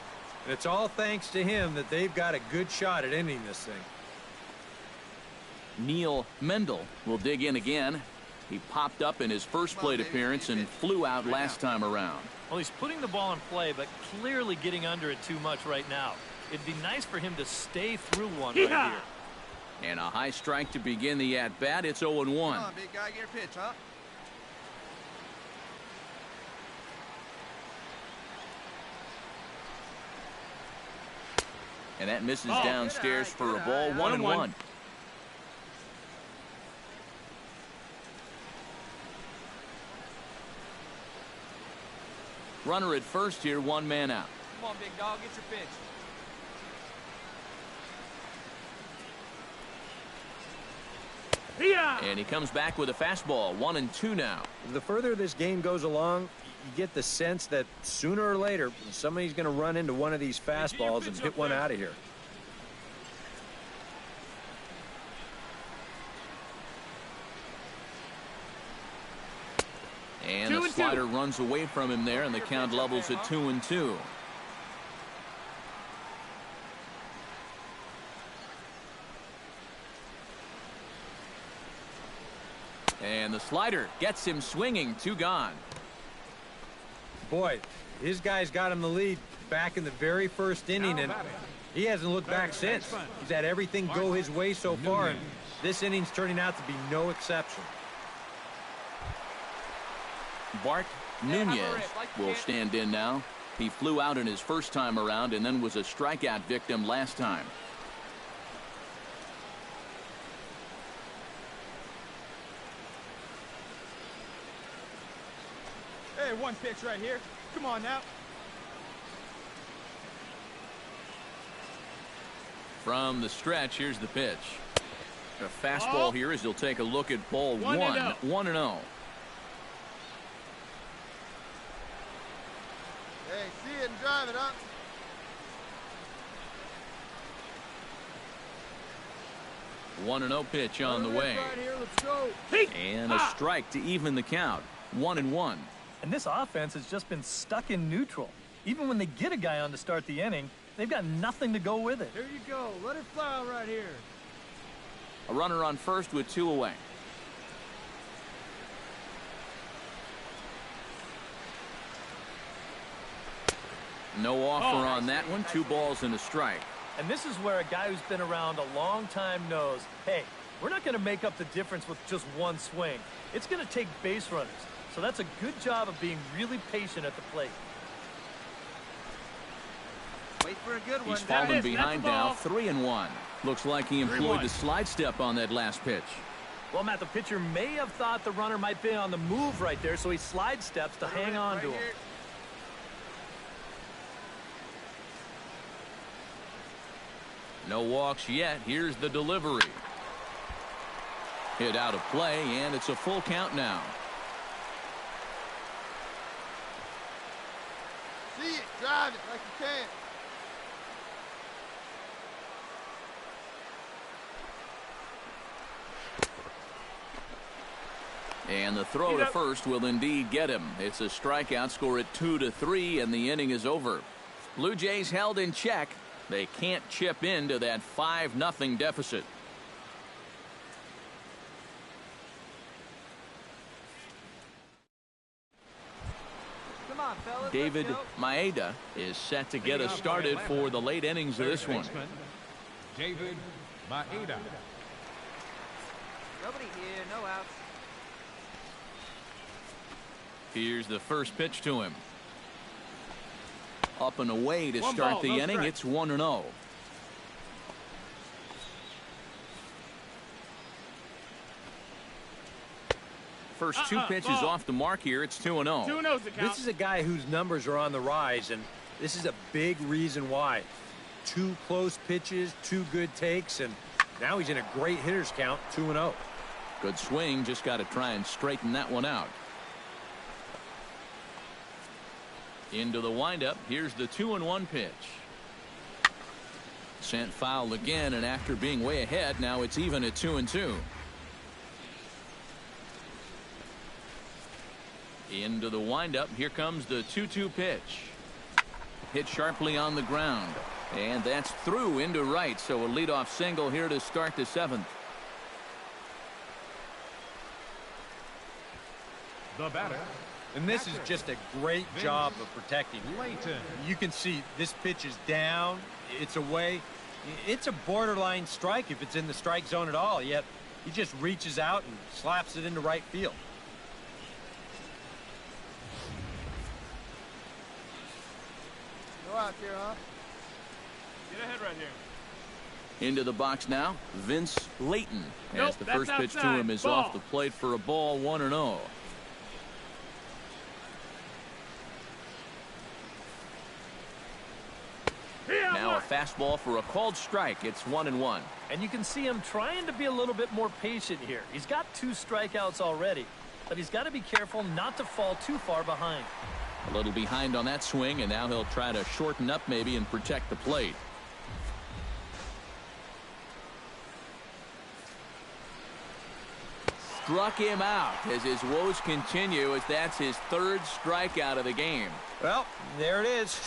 And it's all thanks to him that they've got a good shot at ending this thing. Neil Mendel will dig in again. He popped up in his first plate appearance and flew out last time around. Well, he's putting the ball in play, but clearly getting under it too much right now. It'd be nice for him to stay through one right here. And a high strike to begin the at-bat. It's 0-1. Come on, big guy, get your pitch, huh? And that misses downstairs for a ball. 1-1. Runner at first here, one man out. Come on, big dog, get your pitch. And he comes back with a fastball, 1-2 now. The further this game goes along, you get the sense that sooner or later, somebody's going to run into one of these fastballs and hit one out of here. And the slider runs away from him there, and the count levels at 2-2. And the slider gets him swinging, 2 gone. Boy, his guys got him the lead back in the very first inning, and he hasn't looked back since. He's had everything go his way so far, and this inning's turning out to be no exception. Bart Nunez will stand in now. He flew out in his first time around and then was a strikeout victim last time. Hey, one pitch right here. Come on now. From the stretch, here's the pitch. A fastball here as he'll take a look at ball 1-0. Hey, see it and drive it up. One 1-0 pitch on the way. Right here, let's go. And a strike to even the count. 1-1. And this offense has just been stuck in neutral. Even when they get a guy on to start the inning, they've got nothing to go with it. Here you go. Let it fly out right here. A runner on first with 2 away. No offer on that one. 2 balls and a strike. And this is where a guy who's been around a long time knows, hey, we're not going to make up the difference with just one swing. It's going to take base runners. So that's a good job of being really patient at the plate. Wait for a good one. He's fallen behind now, 3-1. Looks like he employed the slide step on that last pitch. Well, Matt, the pitcher may have thought the runner might be on the move right there, so he slide steps to hang on to him. No walks yet. Here's the delivery. Hit out of play, and it's a full count now. See it, drive it like you can. And the throw to first will indeed get him. It's a strikeout, score at 2-3, and the inning is over. Blue Jays held in check. They can't chip into that 5-0 deficit. Come on, fellas. David Maeda is set to get us started for the late innings of this one. David Maeda. Nobody here, no outs. Here's the first pitch to him. Up and away to start the inning. It's 1-0. First 2 pitches off the mark here. It's 2-0. This is a guy whose numbers are on the rise, and this is a big reason why. 2 close pitches, 2 good takes, and now he's in a great hitter's count, 2-0. Good swing. Just got to try and straighten that one out. Into the windup. Here's the 2-1 pitch. Sent foul again, and after being way ahead, now it's even at 2-2. Into the windup. Here comes the 2-2 pitch. Hit sharply on the ground, and that's through into right. So a leadoff single here to start the 7th. The batter. And this is just a great job of protecting. You can see this pitch is down. It's away. It's a borderline strike if it's in the strike zone at all. Yet he just reaches out and slaps it into right field. Go out here, huh? Get ahead right here. Into the box now, Vince Layton. As the first pitch to him is off the plate for a ball, 1-0. fastball for a called strike. It's 1-1. And you can see him trying to be a little bit more patient here. He's got 2 strikeouts already, but he's got to be careful not to fall too far behind. A little behind on that swing, and now he'll try to shorten up maybe and protect the plate. Struck him out as his woes continue, as that's his 3rd strikeout of the game. Well, there it is.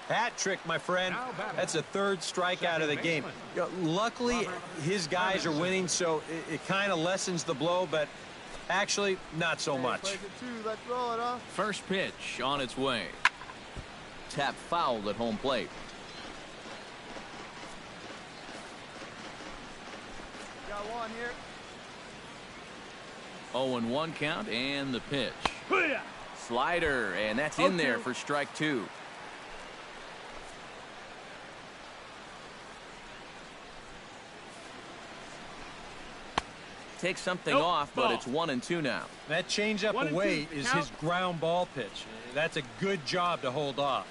Hat trick, my friend. That's a 3rd strikeout of the game. Luckily, his guys are winning, so it kind of lessens the blow, but actually, not so much. Let's roll it, huh? First pitch on its way. Tap fouled at home plate. Got one here. 0-1 count, and the pitch. Slider, and that's in there for strike 2. Takes something off, but it's 1-2 now. That changeup away is his ground ball pitch. That's a good job to hold off.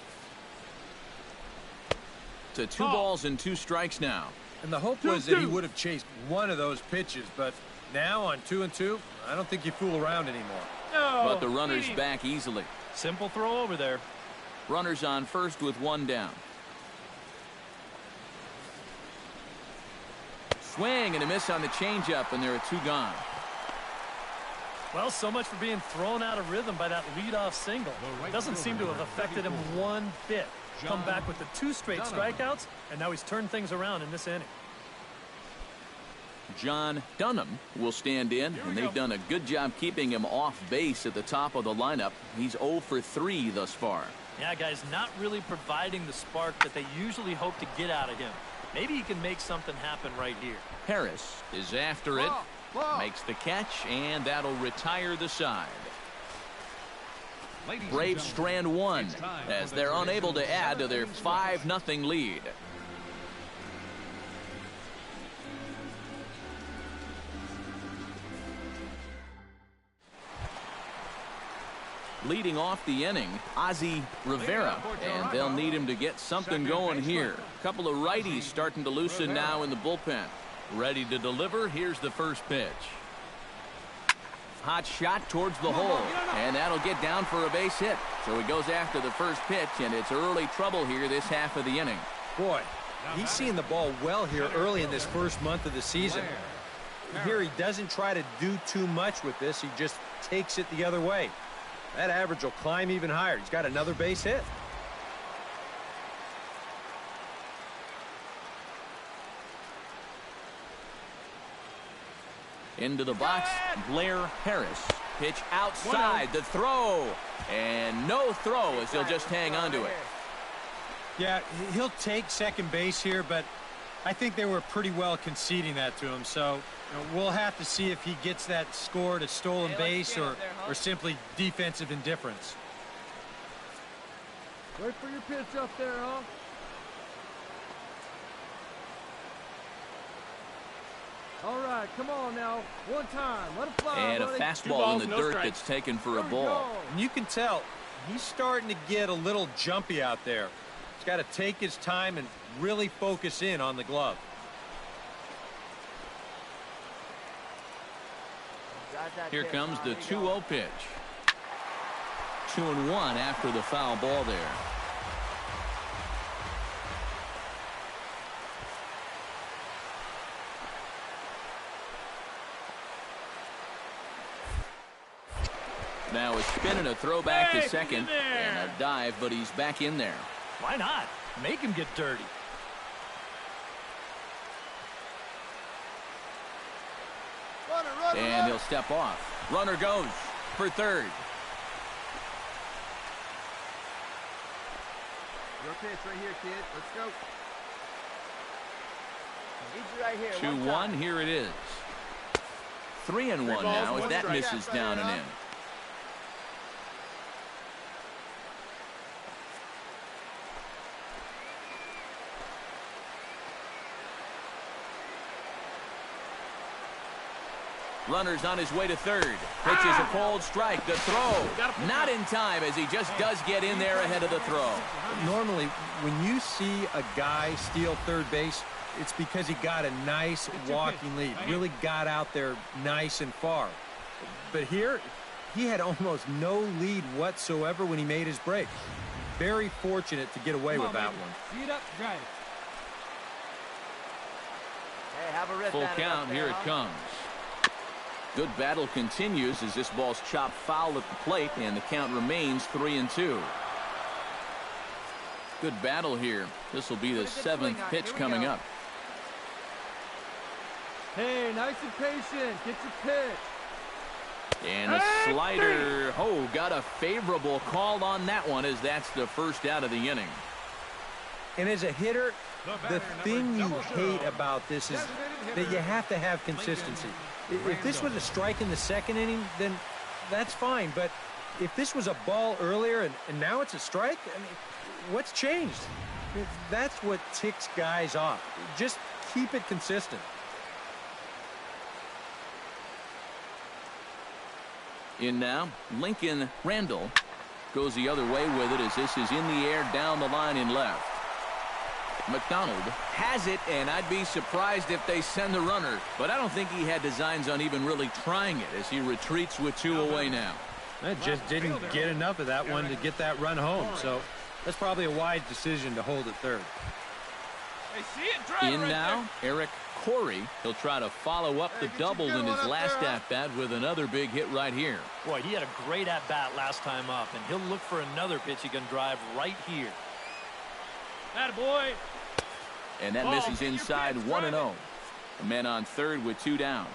To 2 balls and 2 strikes now. And the hope was that he would have chased one of those pitches, but now on 2-2, I don't think you fool around anymore. But the runner's back easily. Simple throw over there. Runners on first with 1 down. Swing and a miss on the changeup, and there are 2 gone. Well, so much for being thrown out of rhythm by that leadoff single. Doesn't seem to have affected him one bit. Come back with the 2 straight strikeouts, and now he's turned things around in this inning. John Dunham will stand in, and they've done a good job keeping him off base at the top of the lineup. He's 0 for 3 thus far. Yeah, guys, not really providing the spark that they usually hope to get out of him. Maybe he can make something happen right here. Harris is after it, makes the catch, and that'll retire the side. Braves strand 1 as they're unable to add to their 5-0 lead. Leading off the inning, Ozzie Rivera, and they'll need him to get something going here. A couple of righties starting to loosen now in the bullpen. Ready to deliver. Here's the first pitch. Hot shot towards the hole, and that'll get down for a base hit. So he goes after the first pitch, and it's early trouble here this half of the inning. Boy, he's seeing the ball well here early in this first month of the season. Here he doesn't try to do too much with this. He just takes it the other way. That average will climb even higher. He's got another base hit. Into the box, Blair Harris. Pitch outside, the throw. And no throw as he'll just hang on to it. Yeah, he'll take second base here, but I think they were pretty well conceding that to him. So we'll have to see if he gets that score to stolen base or simply defensive indifference. Wait for your pitch up there, huh? All right, come on now. One time. Let it fly. And a fastball in the dirt that's taken for a ball. And you can tell he's starting to get a little jumpy out there. He's got to take his time and really focus in on the glove. Here comes the 2-0 pitch. 2-1 after the foul ball there. Now a spin and a throw back to second, and a dive, but he's back in there. Why not? Make him get dirty. And he'll step off. Runner goes for third. Your pitch right here, kid. Let's go. Need you right here. 2-1, here it is. 3-1 now as that misses down and in. Runner's on his way to third. Pitches a cold strike. The throw. Not in time as he just does get in there ahead of the throw. Normally, when you see a guy steal third base, it's because he got a nice walking lead. Really got out there nice and far. But here, he had almost no lead whatsoever when he made his break. Very fortunate to get away with that one. See it up, drive it. Hey, have a rip. Full count. Here it comes. Good battle continues as this ball's chopped foul at the plate, and the count remains 3-2. Good battle here. This will be the 7th pitch coming up. Hey, nice and patient. Get your pitch. And a slider. Oh, got a favorable call on that one as that's the first out of the inning. And as a hitter, the thing you hate about this is that you have to have consistency. If this was a strike in the second inning, then that's fine. But if this was a ball earlier and now it's a strike, I mean, what's changed? That's what ticks guys off. Just keep it consistent. In now, Lincoln Randall goes the other way with it as this is in the air down the line in left. McDonald has it, and I'd be surprised if they send the runner, but I don't think he had designs on even really trying it as he retreats with 2 away now. That just didn't get enough of that one to get that run home, so that's probably a wise decision to hold at third. Hey, see it, drive in right now, there. Eric Corey. He'll try to follow up the double in his last at-bat with another big hit right here. Boy, he had a great at-bat last time up, and he'll look for another pitch he can drive right here. Attaboy. And that misses inside 1-0. The men on third with 2 down.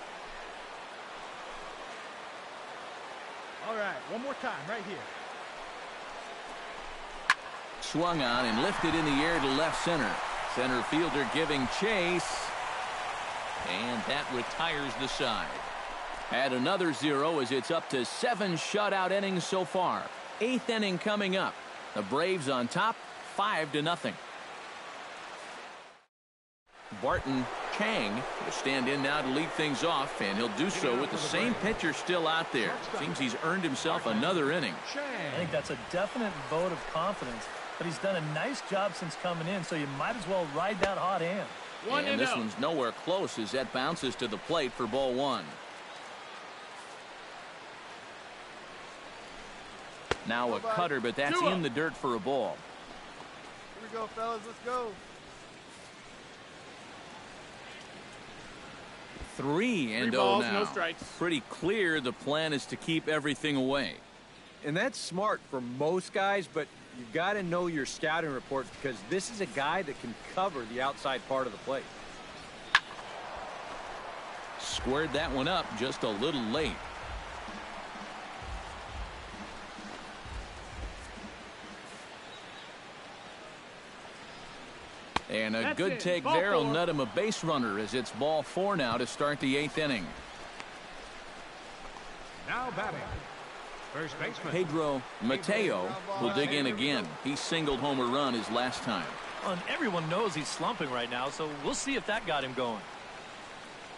All right, one more time right here. Swung on and lifted in the air to left center. Center fielder giving chase. And that retires the side. Add another 0 as it's up to 7 shutout innings so far. 8th inning coming up. The Braves on top, 5-0. Barton Chang will stand in now to lead things off, and he'll do so with the same pitcher still out there. Seems he's earned himself another inning. I think that's a definite vote of confidence, but he's done a nice job since coming in, so you might as well ride that hot hand. And this one's nowhere close as that bounces to the plate for ball 1. Now a cutter, but that's in the dirt for a ball. Here we go, fellas. Let's go. 3-0 balls, now. no strikes. Pretty clear the plan is to keep everything away. And that's smart for most guys, but you've got to know your scouting report because this is a guy that can cover the outside part of the plate. Squared that one up just a little late. And a good take there will net him a base runner as it's ball 4 now to start the 8th inning. Now batting, first baseman Pedro Mateo will dig in again. He singled home a run his last time. And everyone knows he's slumping right now, so we'll see if that got him going.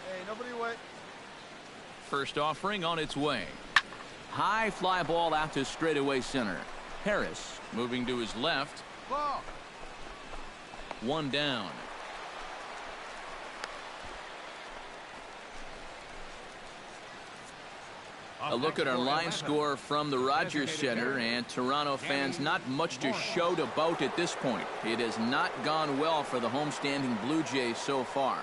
Hey, nobody wait. First offering on its way. High fly ball out to straightaway center. Harris moving to his left. Ball. 1 down. A look at our line score from the Rogers Center, and Toronto fans, not much to shout about at this point. It has not gone well for the homestanding Blue Jays so far.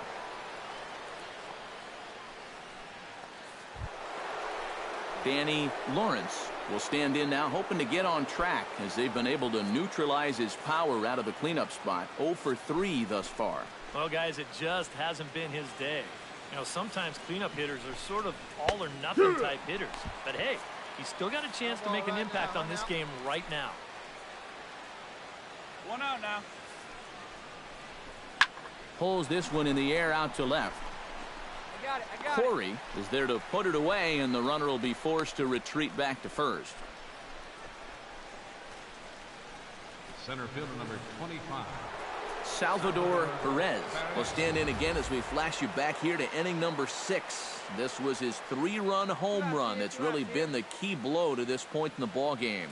Danny Lawrence will stand in now, hoping to get on track as they've been able to neutralize his power out of the cleanup spot. 0 for 3 thus far. Well, guys, it just hasn't been his day. You know, sometimes cleanup hitters are sort of all or nothing type hitters. But hey, he's still got a chance to make an impact on this game right now. 1 out now. Pulls this one in the air out to left. I got it. Corey is there to put it away, and the runner will be forced to retreat back to first. center fielder number 25. Salvador Perez will stand in again as we flash you back here to inning number 6. This was his 3-run home run that's really been the key blow to this point in the ball game.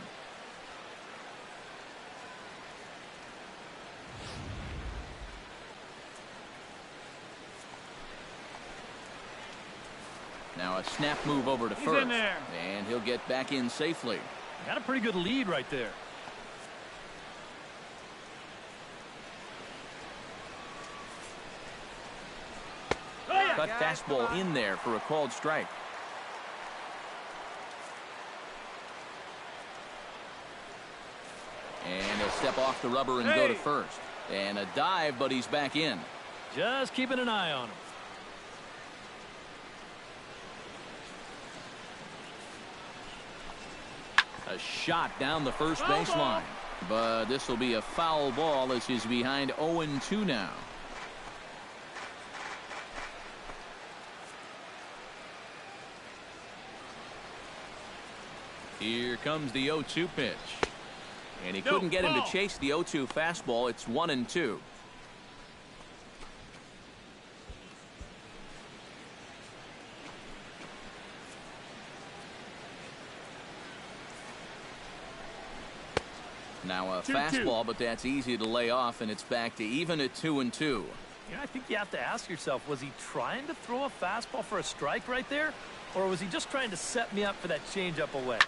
Now a snap move over to first, and he'll get back in safely. Got a pretty good lead right there. Cut fastball in there for a called strike. And he'll step off the rubber and go to first. And a dive, but he's back in. Just keeping an eye on him. A shot down the first baseline. But this will be a foul ball as he's behind 0-2 now. Here comes the 0-2 pitch. And he couldn't get him to chase the 0-2 fastball. It's 1-2. Now a fastball, but that's easy to lay off, and it's back to even at 2-2. You know, I think you have to ask yourself, was he trying to throw a fastball for a strike right there? Or was he just trying to set me up for that changeup away?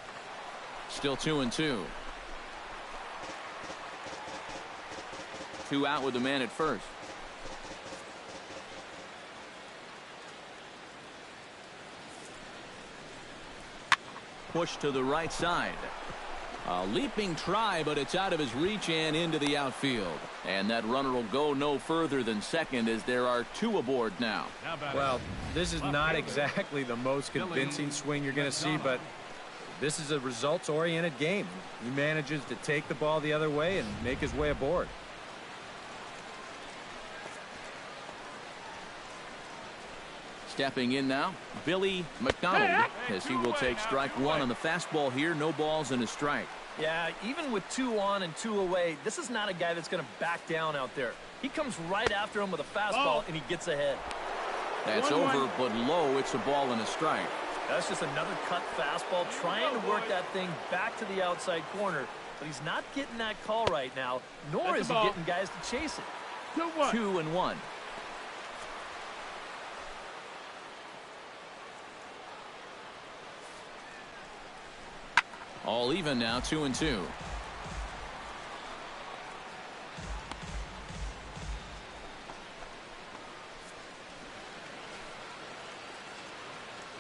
Still 2-2. 2 out with the man at first. Push to the right side. A leaping try, but it's out of his reach and into the outfield. And that runner will go no further than second as there are 2 aboard now. Well, this is not exactly the most convincing swing you're going to see, but this is a results-oriented game. He manages to take the ball the other way and make his way aboard. Stepping in now, Billy McDonald, as he will take strike 1 on the fastball here. No balls and a strike. Yeah, even with 2 on and 2 away, this is not a guy that's going to back down out there. He comes right after him with a fastball, and he gets ahead. That's over, but low. It's a ball and a strike. That's just another cut fastball, trying to work that thing back to the outside corner. But he's not getting that call right now, nor is he getting guys to chase it. 2-1. All even now, 2-2.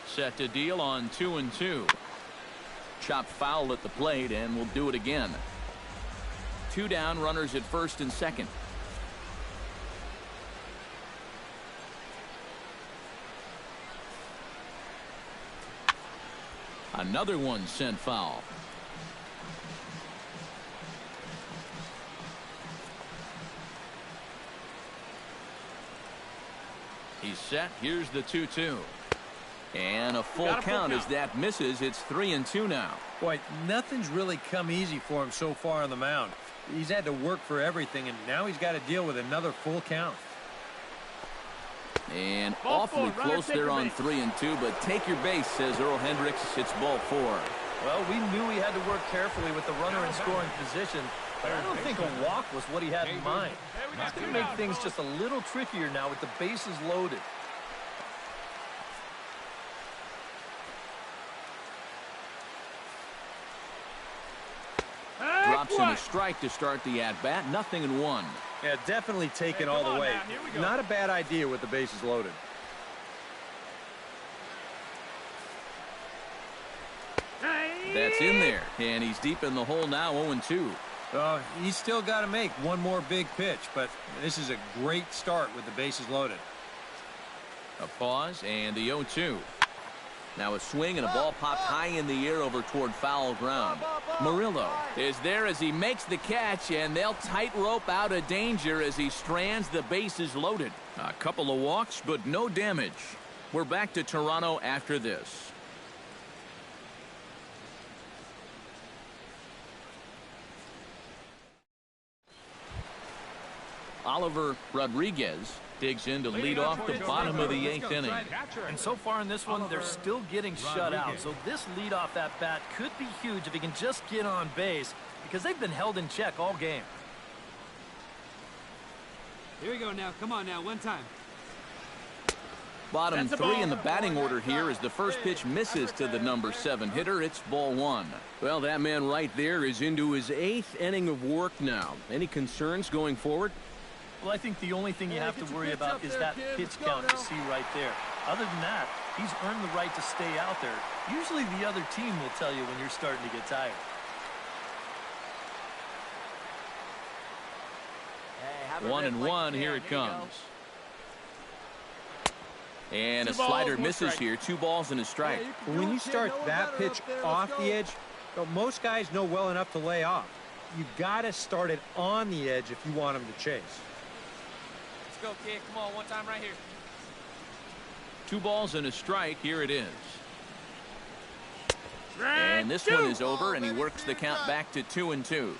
Set to deal on 2-2. Chopped foul at the plate, and we'll do it again. 2 down, runners at first and second. Another one sent foul. He's set. Here's the 2-2. And a full count as that misses. It's 3-2 now. Boy, nothing's really come easy for him so far on the mound. He's had to work for everything, and now he's got to deal with another full count. And awfully close there on 3-2, but take your base, says Earl Hendricks. It's ball 4. Well, we knew he had to work carefully with the runner in scoring position, but I don't think a walk was what he had in mind. It's going to make things just a little trickier now with the bases loaded. Drops in a strike to start the at-bat. 0-1. Yeah, definitely taken all the way. Not a bad idea with the bases loaded. That's in there, and he's deep in the hole now, 0-2. He's still got to make one more big pitch, but this is a great start with the bases loaded. A pause, and the 0-2. Now a swing and a ball popped high in the air over toward foul ground. Murillo is there as he makes the catch, and they'll tightrope out of danger as he strands the bases loaded. A couple of walks, but no damage. We're back to Toronto after this. Oliver Rodriguez digs in to lead off the bottom of the 8th inning. And so far in this one, they're still getting shut out. So this leadoff at bat could be huge if he can just get on base, because they've been held in check all game. Here we go now. Come on now. One time. Bottom 3 in the batting order here as the first pitch misses to the number 7 hitter. It's ball 1. Well, that man right there is into his 8th inning of work now. Any concerns going forward? Well, I think the only thing you have to worry about is that pitch count you see right there. Other than that, he's earned the right to stay out there. Usually the other team will tell you when you're starting to get tired. 1-1, here it comes. And a slider misses here. 2 balls and a strike. When you start that pitch off the edge, most guys know well enough to lay off. You got to start it on the edge if you want them to chase. Let's go, kid. Come on, one time right here. 2 balls and a strike. Here it is. And this one is over, and he works the count back to 2-2.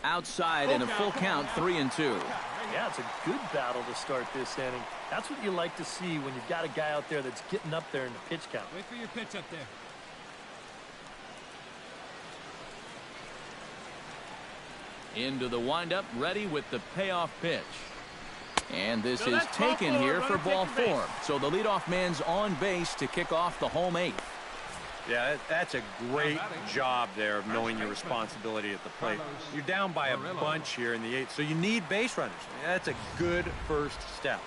Outside and a full count, 3-2. Yeah, it's a good battle to start this inning. That's what you like to see when you've got a guy out there that's getting up there in the pitch count. Wait for your pitch up there. Into the windup, ready with the payoff pitch. And this is taken here for ball 4. So the leadoff man's on base to kick off the home 8th. Yeah, that's a great job there of knowing your responsibility at the plate. You're down by a bunch here in the 8th, so you need base runners. That's a good first step.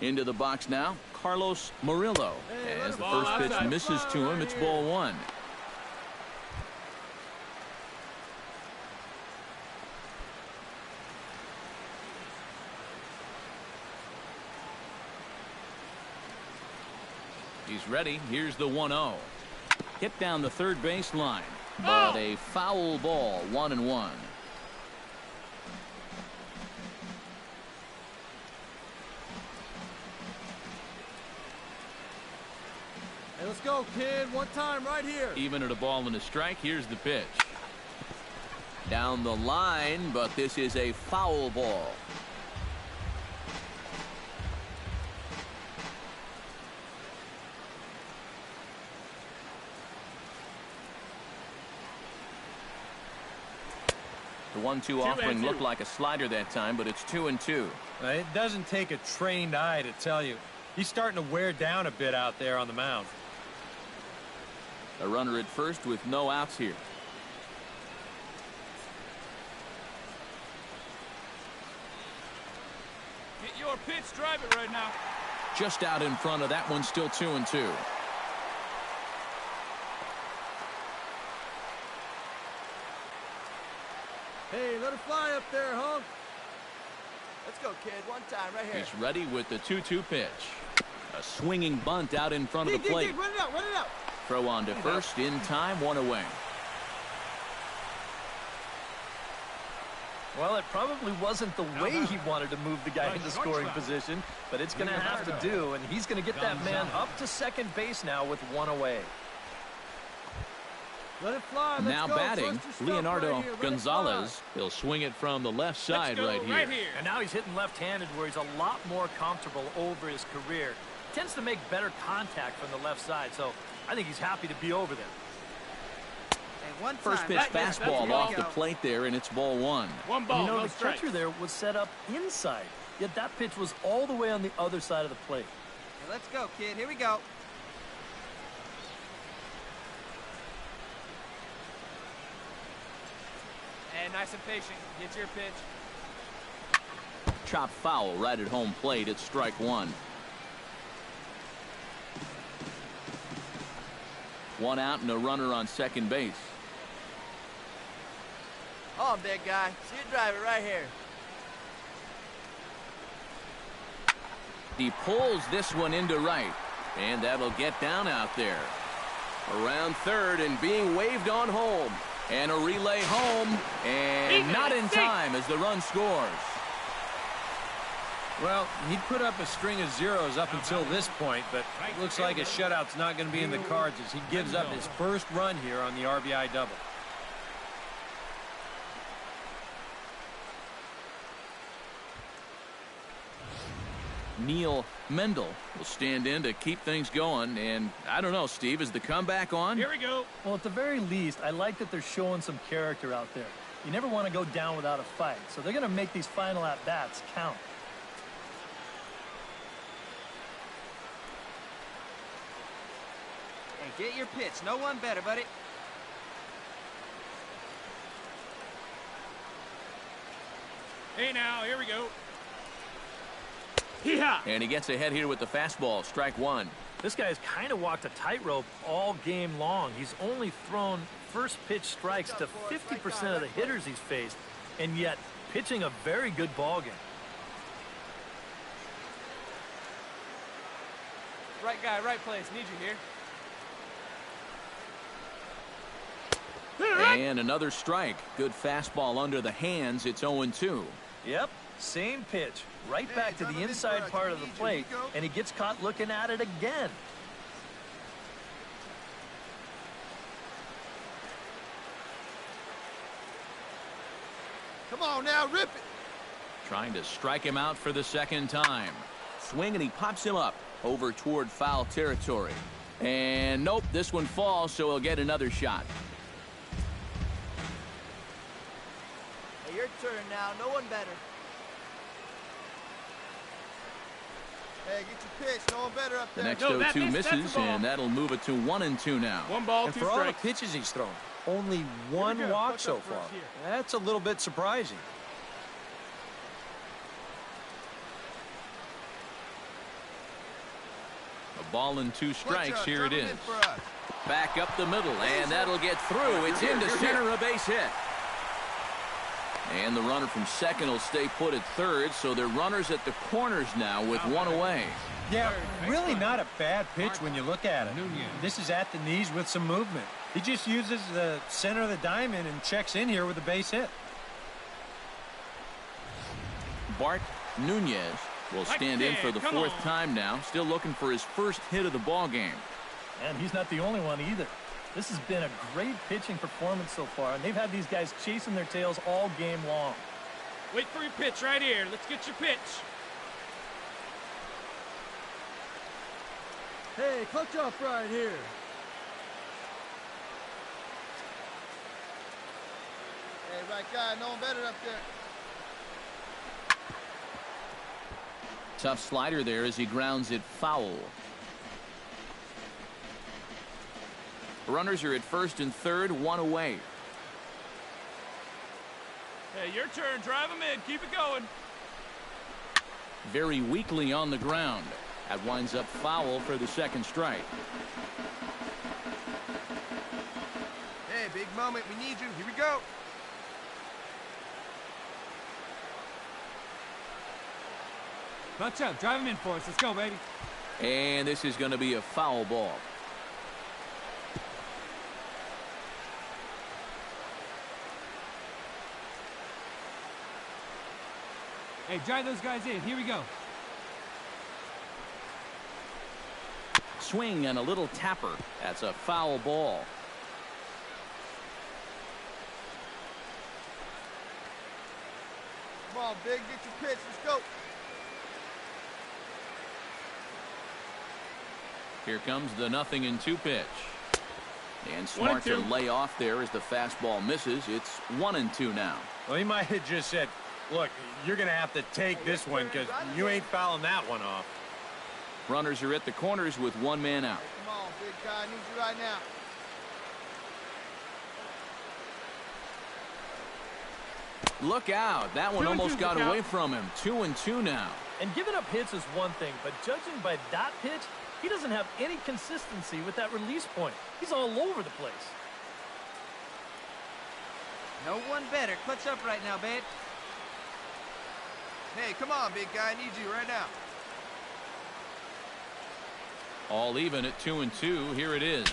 Into the box now, Carlos Murillo. As the first pitch misses to him, it's ball 1. He's ready. Here's the 1-0. Hit down the third base line, but a foul ball, 1-1. Hey, let's go, kid. One time right here. Even at a ball and a strike, here's the pitch. Down the line, but this is a foul ball. The 1-2 offering looked like a slider that time, but it's 2-2. It doesn't take a trained eye to tell you. He's starting to wear down a bit out there on the mound. A runner at first with no outs here. Get your pitch, drive it right now. Just out in front of that one, still 2-2. Hey, let it fly up there, Hunk. Let's go, kid. One time right here. He's ready with the 2-2 pitch. A swinging bunt out in front of the plate. Run it out, run it out. Throw on to first in time, 1 away. Well, it probably wasn't the way he wanted to move the guy into scoring position, but it's going to have to do, and he's going to get that man up to second base now with 1 away. Let it fly. Now batting, Leonardo Gonzalez. He'll swing it from the left side right here. And now he's hitting left-handed where he's a lot more comfortable over his career. Tends to make better contact from the left side, so I think he's happy to be over there. Hey, First pitch fastball off the plate there, and it's ball 1. One ball, You know, no the catcher there was set up inside, yet that pitch was all the way on the other side of the plate. Hey, let's go, kid. Here we go. And nice and patient. Get your pitch. Chop foul right at home plate. It's strike 1. 1 out and a runner on second base. Oh, big guy. See you drive it right here. He pulls this one into right, and that'll get down out there. Around third and being waved on home. And a relay home, and not in time as the run scores. Well, he'd put up a string of zeros up until this point, but it looks like a shutout's not going to be in the cards as he gives up his first run here on the RBI double. Neil Mendel will stand in to keep things going, and I don't know, Steve, is the comeback on? Here we go. Well, at the very least, I like that they're showing some character out there. You never want to go down without a fight, so they're going to make these final at-bats count. Hey, get your pitch. No one better, buddy. Hey, now, here we go. And he gets ahead here with the fastball. Strike one. This guy's kind of walked a tightrope all game long. He's only thrown first pitch strikes to 50% of the hitters he's faced, and yet pitching a very good ball game. Right guy, right place. Need you here. And another strike. Good fastball under the hands. It's 0-2. Yep, same pitch. Right back to the inside part of the plate, and he gets caught looking at it again. Come on now, rip it. Trying to strike him out for the second time. Swing, and he pops him up over toward foul territory. And nope, this one falls, so he'll get another shot. Hey, your turn now. No one better. Hey, get your pitch. No one better up The there. next 0-2 misses, and that'll move it to 1-2 now. One ball, And two for all the strikes. pitches he's thrown, only one walk so far. That's a little bit surprising. A ball and two strikes. Here it is. Back up the middle, and that'll get through. It's into center, a base hit. And the runner from second will stay put at third, so they're runners at the corners now with one away. Yeah, really not a bad pitch when you look at it. This is at the knees with some movement. He just uses the center of the diamond and checks in here with a base hit. Bart Nunez will stand in for the fourth time now, still looking for his first hit of the ball game. And he's not the only one either. This has been a great pitching performance so far, and they've had these guys chasing their tails all game long. Wait for your pitch right here. Let's get your pitch. Hey, clutch off right here. Hey, right guy. No one better up there. Tough slider there as he grounds it foul. Runners are at first and third, one away. Hey, your turn. Drive him in. Keep it going. Very weakly on the ground. That winds up foul for the second strike. Hey, big moment. We need you. Here we go. Clutch up. Drive him in for us. Let's go, baby. And this is going to be a foul ball. Hey, drive those guys in. Here we go. Swing and a little tapper. That's a foul ball. Come on, big. Get your pitch. Let's go. Here comes the 0-2 pitch. And smart to lay off there as the fastball misses. It's 1-2 now. Well, he might have just said, look, you're going to have to take this one because you ain't fouling that one off. Runners are at the corners with one man out. Hey, come on, big guy. I need you right now. Look out. That one almost got away from him. 2-2 now. And giving up hits is one thing, but judging by that pitch, he doesn't have any consistency with that release point. He's all over the place. No one better. Clutch up right now, babe. Hey, come on, big guy. I need you right now. All even at 2-2. Here it is.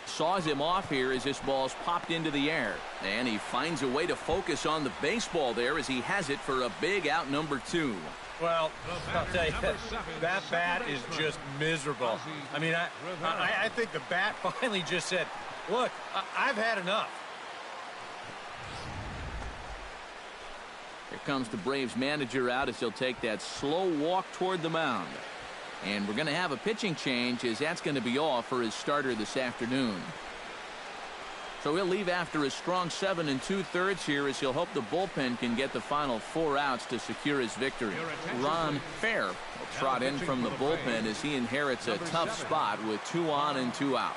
Saws him off here as this ball's popped into the air. And he finds a way to focus on the baseball there as he has it for a big out number 2. Well, I'll tell you, that bat is just miserable. I mean, I think the bat finally just said, look, I've had enough. Here comes the Braves manager out as he'll take that slow walk toward the mound. And we're going to have a pitching change as that's going to be all for his starter this afternoon. So he'll leave after a strong 7 2/3 here as he'll hope the bullpen can get the final 4 outs to secure his victory. Ron Fair will trot in from the bullpen as he inherits a tough spot with 2 on and 2 out.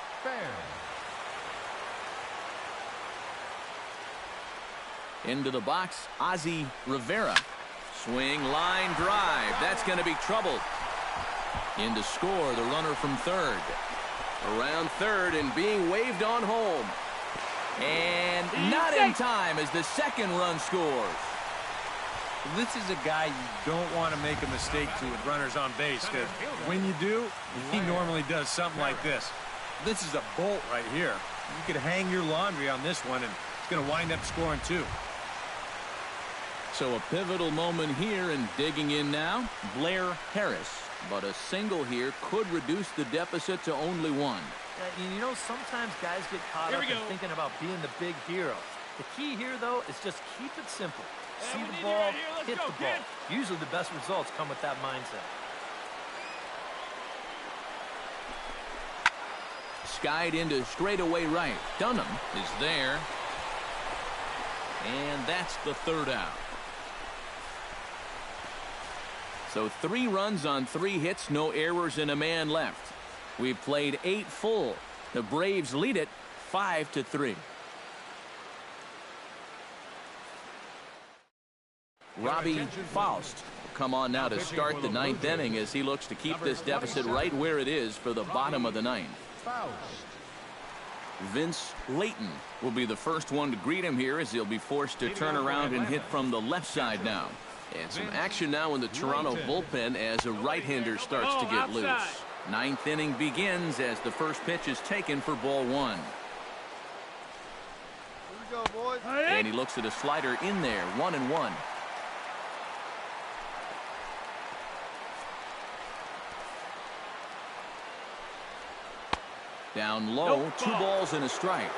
Into the box, Ozzie Rivera. Swing, line, drive. That's going to be trouble. In to score, the runner from third. Around third and being waved on home. And not in time as the second run scores. This is a guy you don't want to make a mistake to with runners on base, because when you do, he normally does something like this. This is a bolt right here. You could hang your laundry on this one, and it's going to wind up scoring 2. So a pivotal moment here, and digging in now, Blair Harris. But a single here could reduce the deficit to only 1. You know, sometimes guys get caught up in thinking about being the big hero. The key here, though, is just keep it simple. See the ball, hit the ball. Usually the best results come with that mindset. Skied into straightaway right. Dunham is there. And that's the 3rd out. So 3 runs on 3 hits, no errors, and a man left. We've played 8 full. The Braves lead it 5-3. Robbie Faust will come on now to start the 9th inning as he looks to keep this deficit right where it is for the bottom of the 9th. Vince Layton will be the first one to greet him here as he'll be forced to turn around and hit from the left side now. And some action now in the Toronto bullpen as a right-hander starts to get loose. 9th inning begins as the first pitch is taken for ball 1. Here we go, boys. And he looks at a slider in there, 1-1. Down low, 2 balls and a strike.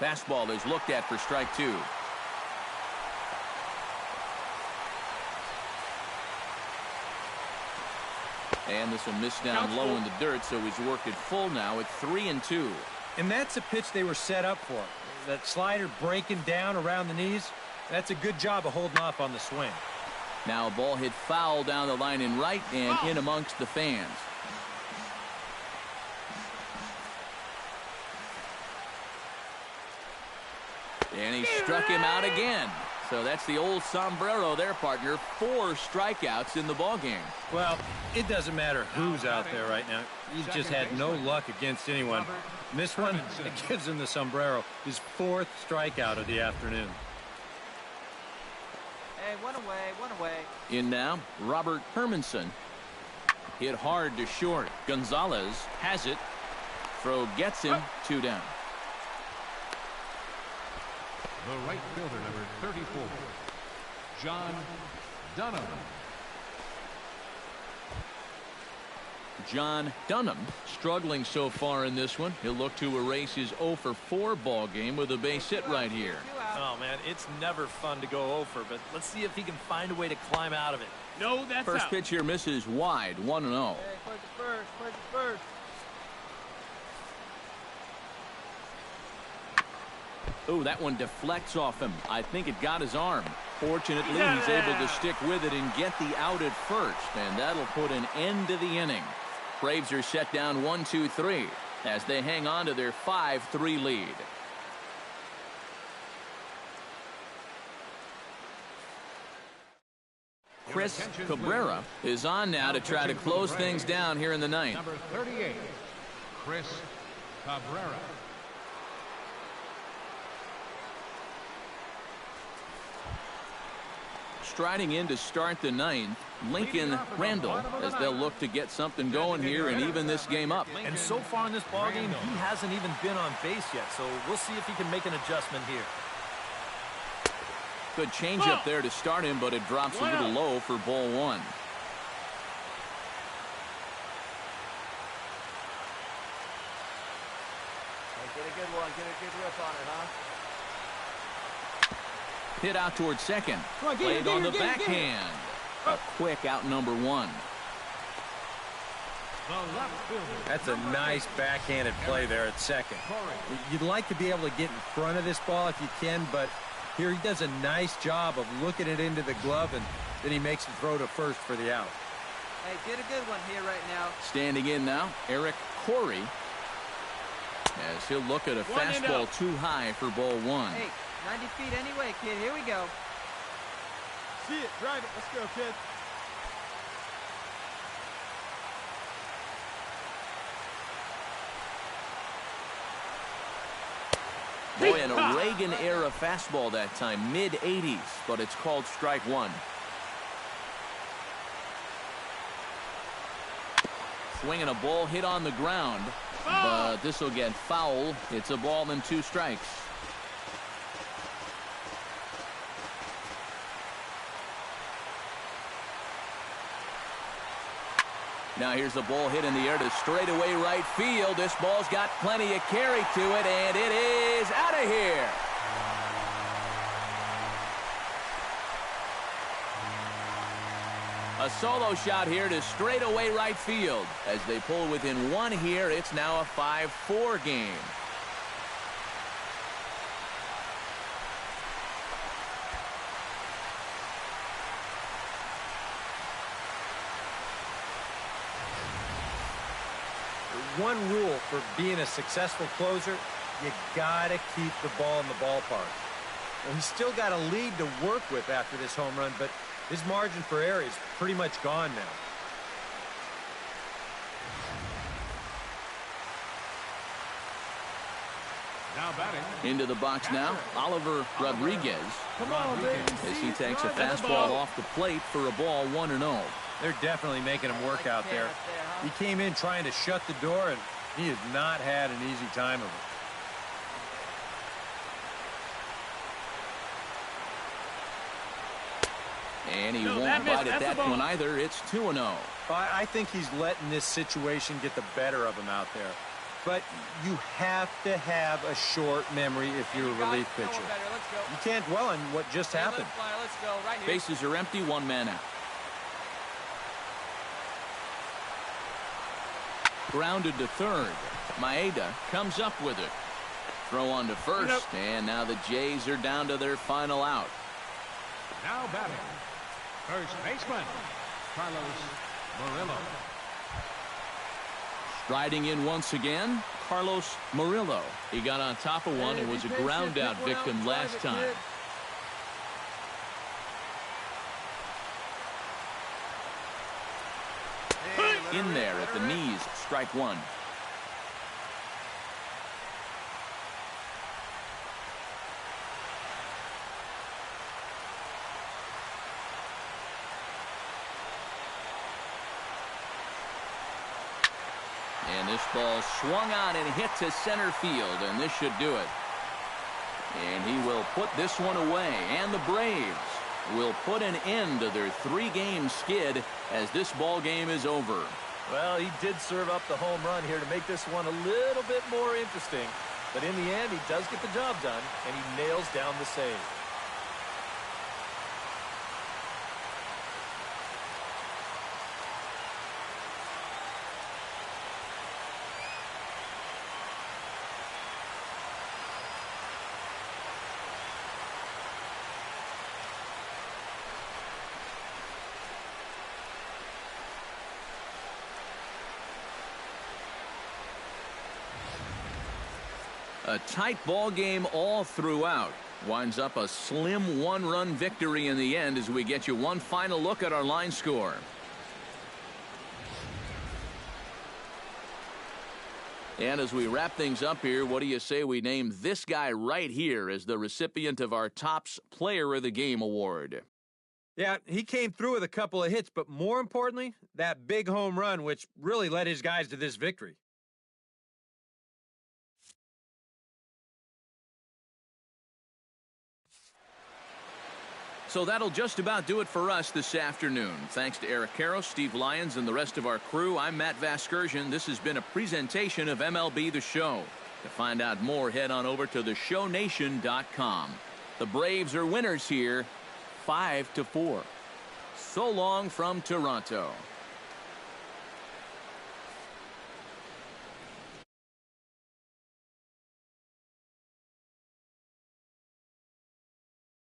Fastball is looked at for strike 2. And this will miss down low in the dirt, so he's worked it full now at 3-2. And that's a pitch they were set up for. That slider breaking down around the knees, that's a good job of holding off on the swing. Now a ball hit foul down the line in right and in amongst the fans. And he struck him out again. So that's the old sombrero there, partner. 4 strikeouts in the ballgame. Well, it doesn't matter who's out there right now. He's just had no luck against anyone. And this one, it gives him the sombrero. His 4th strikeout of the afternoon. Hey, one away. In now, Robert Hermanson. Hit hard to short. Gonzalez has it. Throw gets him. 2 down. The right fielder, number 34, John Dunham. John Dunham struggling so far in this one. He'll look to erase his 0-for-4 ball game with a base hit right here. Oh, man, it's never fun to go over, but let's see if he can find a way to climb out of it. No, that's First out. pitch here misses wide, 1-0. Hey, play the first. Oh, that one deflects off him. I think it got his arm. Fortunately, he's able to stick with it and get the out at first, and that'll put an end to the inning. Braves are set down 1-2-3 as they hang on to their 5-3 lead. Chris Cabrera is on now to try to close things down here in the 9th. Number 38, Chris Cabrera. Striding in to start the ninth, Lincoln Randall, as they'll look to get something going here and even this game up. And so far in this ballgame, he hasn't even been on base yet, so we'll see if he can make an adjustment here. Good change up there to start him, but it drops a little low for ball one. Get a good one. Get a good rip on it, huh? Hit out towards second. Played on the backhand. A quick out number one. That's a nice backhanded play there at second. You'd like to be able to get in front of this ball if you can, but here he does a nice job of looking it into the glove, and then he makes the throw to first for the out. Hey, get a good one here right now. Standing in now, Eric Corey, as he'll look at a fastball too high for ball one. Hey, 90 feet anyway, kid. Here we go. See it. Drive it. Let's go, kid. Boy, an Reagan-era fastball that time, mid-80s, but it's called strike one. Swinging a ball hit on the ground, but this will get foul. It's a ball and 2 strikes. Now here's the ball hit in the air to straightaway right field. This ball's got plenty of carry to it, and it is out of here. A solo shot here to straightaway right field. As they pull within 1 here, it's now a 5-4 game. One rule for being a successful closer, you gotta keep the ball in the ballpark. Well, he's still got a lead to work with after this home run, but his margin for error is pretty much gone now. Now batting. Into the box now, Oliver Rodriguez. Come on, baby. As he takes a fastball off the plate for a ball 1-0. They're definitely making him work out there. He came in trying to shut the door, and he has not had an easy time of it. And he won't bite at that one either. It's 2-0. I think he's letting this situation get the better of him out there. But you have to have a short memory if you're a relief pitcher. You can't dwell on what just happened. Let's go. Right here. Bases are empty, 1 man out. Grounded to third. Maeda comes up with it. Throw on to first, and now the Jays are down to their final out. Now batting. First baseman, Carlos Murillo. Striding in once again, Carlos Murillo. He got on top of one and was a ground-out victim last time. In there at the knees, strike one. And this ball swung on and hit to center field, and this should do it. And he will put this one away, and the Braves will put an end to their 3-game skid as this ball game is over. Well, he did serve up the home run here to make this one a little bit more interesting. But in the end, he does get the job done, and he nails down the save. A tight ball game all throughout. Winds up a slim 1-run victory in the end as we get you one final look at our line score. And as we wrap things up here, what do you say we name this guy right here as the recipient of our Topps Player of the Game award? Yeah, he came through with a couple of hits, but more importantly, that big home run, which really led his guys to this victory. So that'll just about do it for us this afternoon. Thanks to Eric Karros, Steve Lyons, and the rest of our crew, I'm Matt Vasgersian. This has been a presentation of MLB The Show. To find out more, head on over to theshownation.com. The Braves are winners here, 5-4. So long from Toronto.